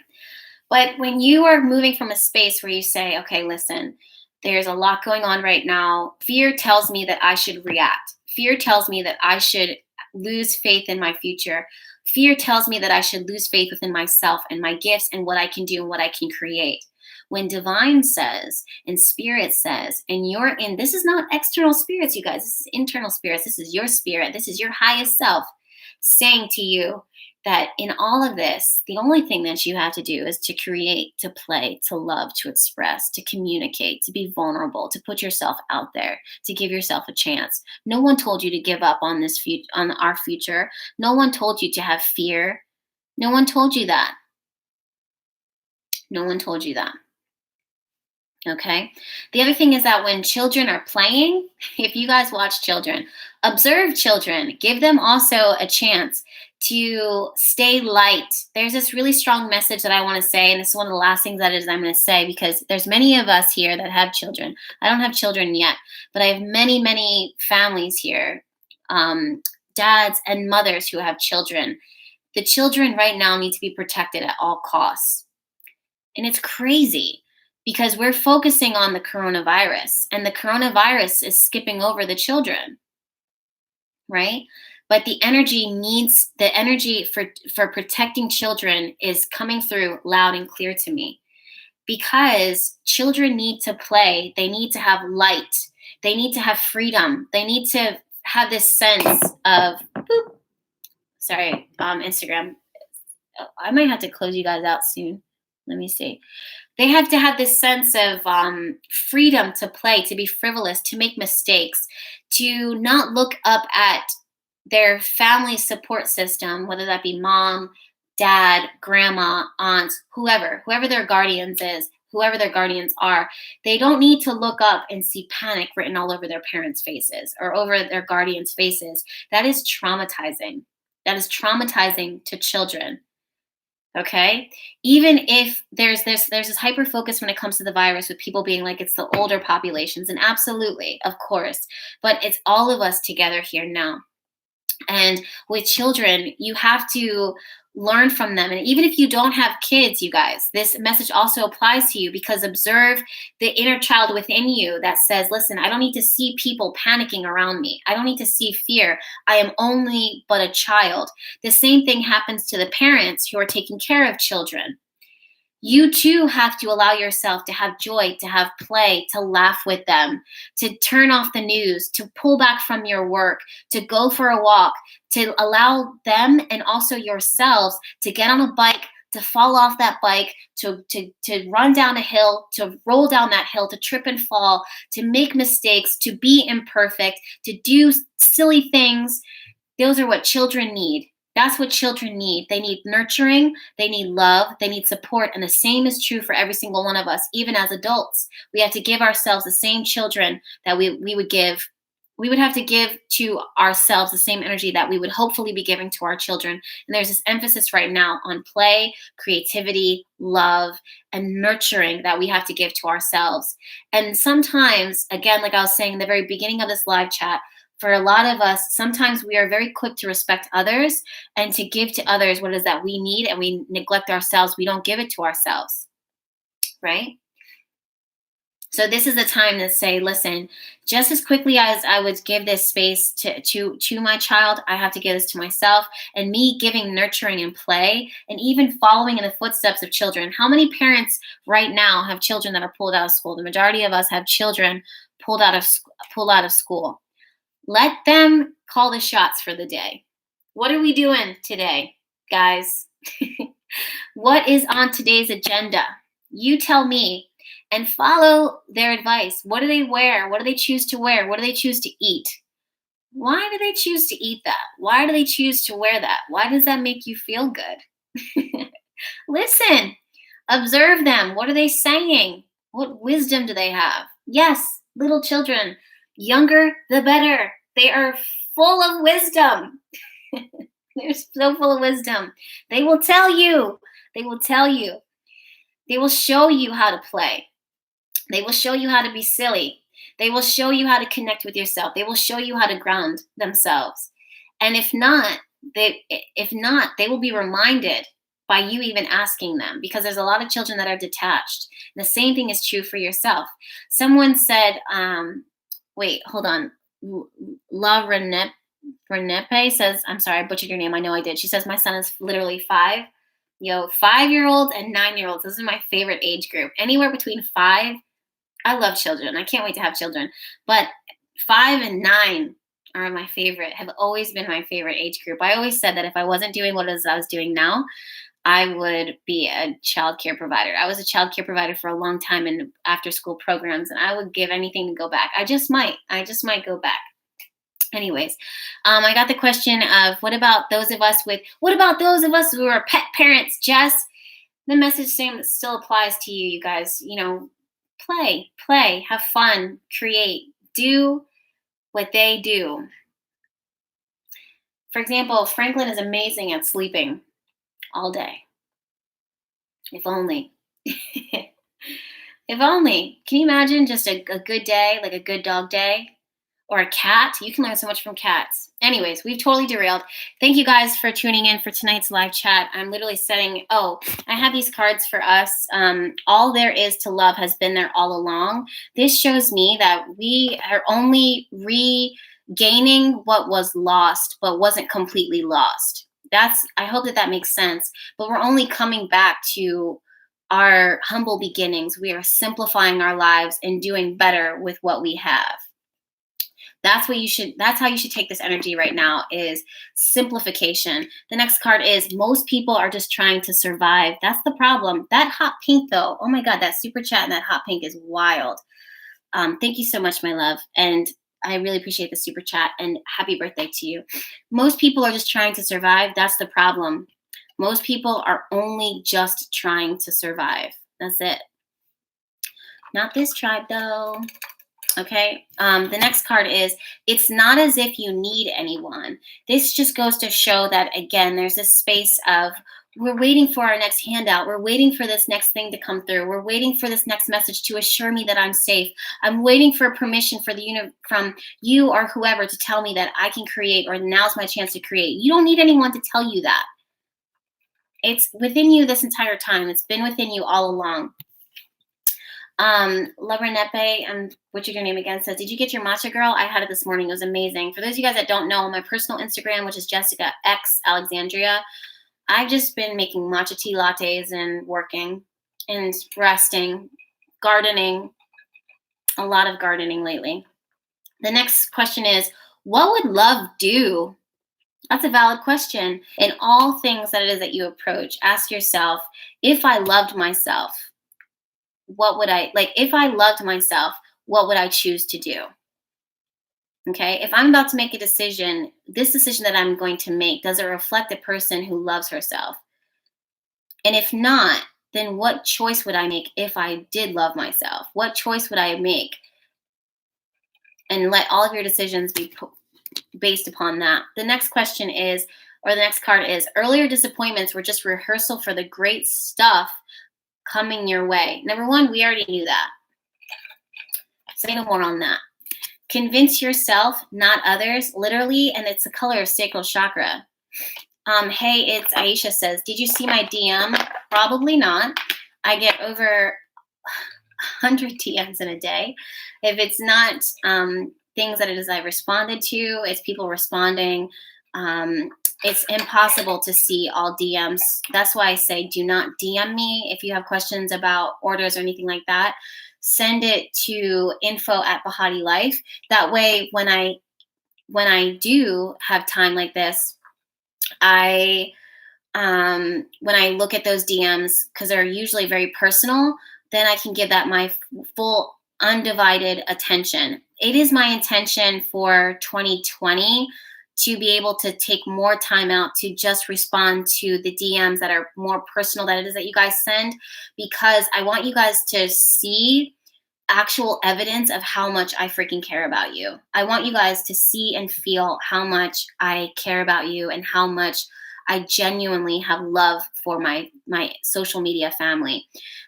But when you are moving from a space where you say, okay, listen, there's a lot going on right now. Fear tells me that I should react. Fear tells me that I should lose faith in my future. Fear tells me that I should lose faith within myself and my gifts and what I can do and what I can create. When divine says and spirit says, and you're in, this is not external spirits, you guys. This is internal spirits. This is your spirit. This is your highest self saying to you, that in all of this, the only thing that you have to do is to create, to play, to love, to express, to communicate, to be vulnerable, to put yourself out there, to give yourself a chance. No one told you to give up on on our future. No one told you to have fear. No one told you that. No one told you that. Okay. The other thing is that when children are playing, if you guys watch children, observe children, give them also a chance to stay light. There's this really strong message that I want to say, and this is one of the last things that I'm going to say, because there's many of us here that have children. I don't have children yet, but I have many, many families here, dads and mothers who have children. The children right now need to be protected at all costs. And it's crazy because we're focusing on the coronavirus, and the coronavirus is skipping over the children, right? But the energy for protecting children is coming through loud and clear to me, because children need to play. They need to have light. They need to have freedom. They need to have this sense of, Instagram. I might have to close you guys out soon. Let me see. They have to have this sense of freedom to play, to be frivolous, to make mistakes, to not look up at their family support system, whether that be mom, dad, grandma, aunt, whoever their guardians are. They don't need to look up and see panic written all over their parents' faces or over their guardians' faces. That is traumatizing. That is traumatizing to children. Okay, even if there's this hyper focus when it comes to the virus, with people being like it's the older populations, and absolutely, of course, but it's all of us together here now. And with children, you have to learn from them. And even if you don't have kids, you guys, this message also applies to you, because observe the inner child within you that says, listen, I don't need to see people panicking around me. I don't need to see fear. I am only but a child. The same thing happens to the parents who are taking care of children. You too have to allow yourself to have joy, to have play, to laugh with them, to turn off the news, to pull back from your work, to go for a walk, to allow them and also yourselves to get on a bike, to fall off that bike, to run down a hill, to roll down that hill, to trip and fall, to make mistakes, to be imperfect, to do silly things. Those are what children need. That's what children need. They need nurturing, they need love, they need support. And the same is true for every single one of us, even as adults. We have to give ourselves the same children that we would give. We would have to give to ourselves the same energy that we would hopefully be giving to our children. And there's this emphasis right now on play, creativity, love, and nurturing that we have to give to ourselves. And sometimes, again, like I was saying in the very beginning of this live chat, for a lot of us, sometimes we are very quick to respect others and to give to others what it is that we need, and we neglect ourselves. We don't give it to ourselves, right? So this is a time to say, listen, just as quickly as I would give this space to my child, I have to give this to myself. And me giving nurturing and play, and even following in the footsteps of children. How many parents right now have children that are pulled out of school? The majority of us have children pulled out of school. Let them call the shots for the day. What are we doing today, guys? What is on today's agenda? You tell me, and follow their advice. What do they wear? What do they choose to wear? What do they choose to eat? Why do they choose to eat that? Why do they choose to wear that? Why does that make you feel good? Listen, observe them. What are they saying? What wisdom do they have? Yes, little children. Younger, the better. They are full of wisdom. They're so full of wisdom. They will tell you. They will tell you. They will show you how to play. They will show you how to be silly. They will show you how to connect with yourself. They will show you how to ground themselves. And if not, they will be reminded by you even asking them, because there's a lot of children that are detached. And the same thing is true for yourself. Someone said, wait, hold on. La Renepe says, I'm sorry, I butchered your name. I know I did. She says, my son is literally 5. 5-year-olds and 9-year-olds. This is my favorite age group. Anywhere between 5. I love children. I can't wait to have children. But 5 and 9 are my favorite, have always been my favorite age group. I always said that if I wasn't doing what it is I was doing now, I would be a child care provider. I was a child care provider for a long time in after school programs, and I would give anything to go back. I just might go back. Anyways, I got the question of what about those of us who are pet parents, Jess? The message still applies to you, you guys. Play, have fun, create, do what they do. For example, Franklin is amazing at sleeping all day. If only. If only. Can you imagine just a good day, like a good dog day? Or a cat? You can learn so much from cats. Anyways, we've totally derailed. Thank you guys for tuning in for tonight's live chat. I'm literally setting, I have these cards for us. All there is to love has been there all along. This shows me that we are only regaining what was lost, but wasn't completely lost. I hope that makes sense. But we're only coming back to our humble beginnings. We are simplifying our lives and doing better with what we have. That's how you should take this energy right now, is simplification. The next card is most people are just trying to survive. That's the problem. That hot pink though, oh my God, that super chat and that hot pink is wild. Thank you so much, my love. And I really appreciate the super chat and happy birthday to you. Most people are just trying to survive. That's the problem. Most people are only just trying to survive. That's it. Not this tribe though. Okay. The next card is, it's not as if you need anyone. This just goes to show that, again, there's this space of, we're waiting for our next handout. We're waiting for this next thing to come through. We're waiting for this next message to assure me that I'm safe. I'm waiting for permission from you or whoever to tell me that I can create, or now's my chance to create. You don't need anyone to tell you that. It's within you this entire time. It's been within you all along. Lover Nepe, and what's your name again, says, did you get your matcha, girl? I had it this morning. It was amazing. For those of you guys that don't know, my personal Instagram, which is Jessica X Alexandria, I've just been making matcha tea lattes and working and resting, gardening, a lot of gardening lately. The next question is, what would love do? That's a valid question. In all things that it is that you approach, ask yourself, if I loved myself, if I loved myself, what would I choose to do? Okay. If I'm about to make a decision, this decision that I'm going to make, does it reflect a person who loves herself? And if not, then what choice would I make if I did love myself? What choice would I make? And let all of your decisions be based upon that. The next question is, or the next card is, earlier disappointments were just rehearsal for the great stuff coming your way. Number one, we already knew that. Say no more on that. Convince yourself, not others, literally, and it's the color of sacral chakra. Hey, it's Aisha says, did you see my DM? Probably not. I get over 100 DMs in a day. If it's not things that it is I responded to, it's people responding. It's impossible to see all DMs. That's why I say do not DM me if you have questions about orders or anything like that. Send it to info@Bahati Life. That way, when I do have time like this, when I look at those DMs, because they're usually very personal, then I can give that my full undivided attention. It is my intention for 2020 to be able to take more time out to just respond to the DMs that are more personal that it is that you guys send, because I want you guys to see actual evidence of how much I freaking care about you. I want you guys to see and feel how much I care about you and how much I genuinely have love for my social media family.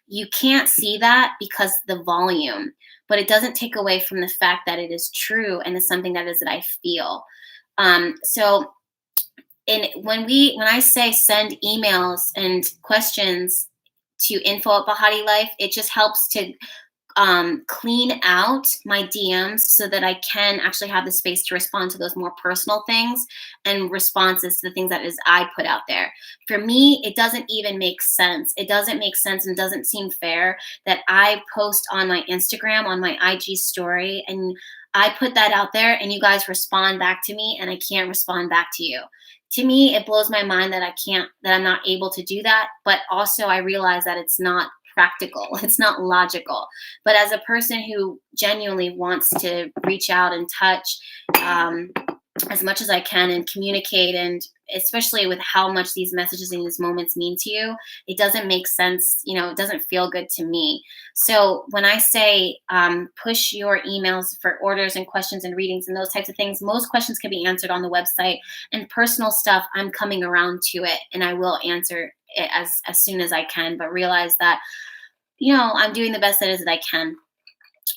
You can't see that because the volume, but it doesn't take away from the fact that it is true and it's something that I feel. So when I say send emails and questions to info@Bahati Life, it just helps to clean out my DMs so that I can actually have the space to respond to those more personal things and responses to the things that I put out there. For me, it doesn't even make sense. It doesn't make sense and doesn't seem fair that I post on my Instagram, on my IG story, and I put that out there and you guys respond back to me and I can't respond back to you. To me, it blows my mind that I'm not able to do that. But also I realize that it's not practical. It's not logical. But as a person who genuinely wants to reach out and touch, as much as I can and communicate, and especially with how much these messages and these moments mean to you, it doesn't make sense. It doesn't feel good to me. So when I say push your emails for orders and questions and readings and those types of things, most questions can be answered on the website, and personal stuff, I'm coming around to it and I will answer it as soon as I can, but realize that, I'm doing the best that is that I can.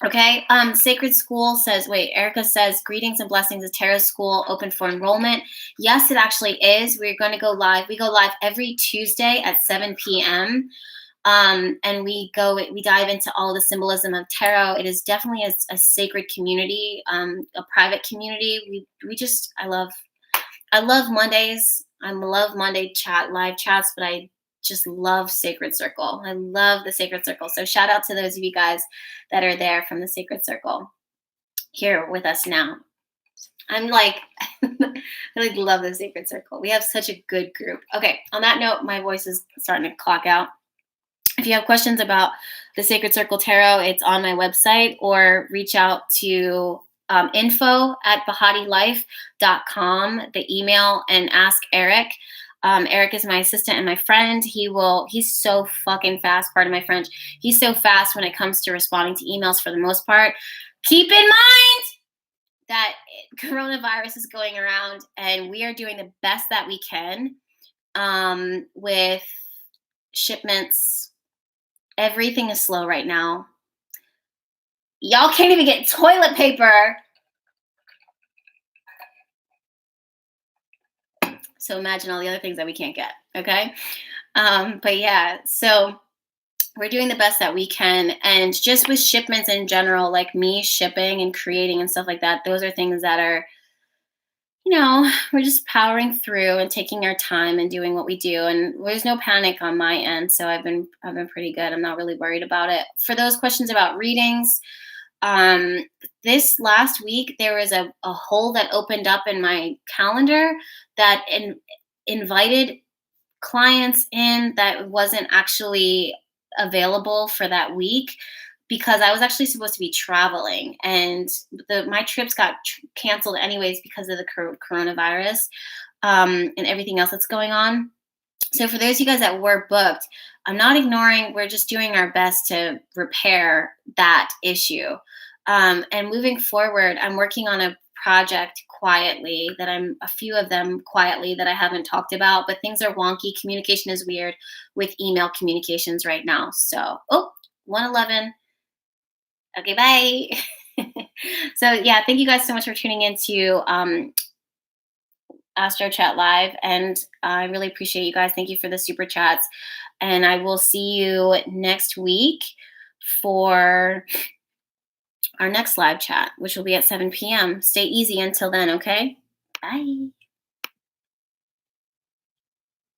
Okay. Sacred School says, wait, Erica says, greetings and blessings. Is Tarot School open for enrollment? Yes, it actually is. We're going to go live. We go live every Tuesday at 7 p.m. And we dive into all the symbolism of tarot. It is definitely a sacred community, a private community. I love Mondays. I love Monday live chats, but I just love Sacred Circle. I love the Sacred Circle. So shout out to those of you guys that are there from the Sacred Circle here with us now. I'm like, I love the Sacred Circle. We have such a good group. Okay, on that note, my voice is starting to clock out. If you have questions about the Sacred Circle Tarot, it's on my website, or reach out to info@bahatiLife.com, the email, and ask Eric. Eric is my assistant and my friend. He's so fucking fast, pardon my French. He's so fast when it comes to responding to emails for the most part. Keep in mind that coronavirus is going around and we are doing the best that we can with shipments. Everything is slow right now. Y'all can't even get toilet paper. So imagine all the other things that we can't get, okay? But yeah, so we're doing the best that we can. And just with shipments in general, like me shipping and creating and stuff like that, those are things that are, we're just powering through and taking our time and doing what we do. And there's no panic on my end. So I've been pretty good. I'm not really worried about it. For those questions about readings, this last week, there was a hole that opened up in my calendar that invited clients in that wasn't actually available for that week, because I was actually supposed to be traveling, and my trips got canceled anyways because of the coronavirus and everything else that's going on. So for those of you guys that were booked, I'm not ignoring. We're just doing our best to repair that issue. And moving forward, I'm working on a project quietly a few of them quietly that I haven't talked about, but things are wonky. Communication is weird with email communications right now. So, 111. Okay, bye. So yeah, thank you guys so much for tuning into Astro Chat Live, and I really appreciate you guys. Thank you for the super chats, and I will see you next week for our next live chat, which will be at 7 p.m. Stay easy until then, okay? Bye.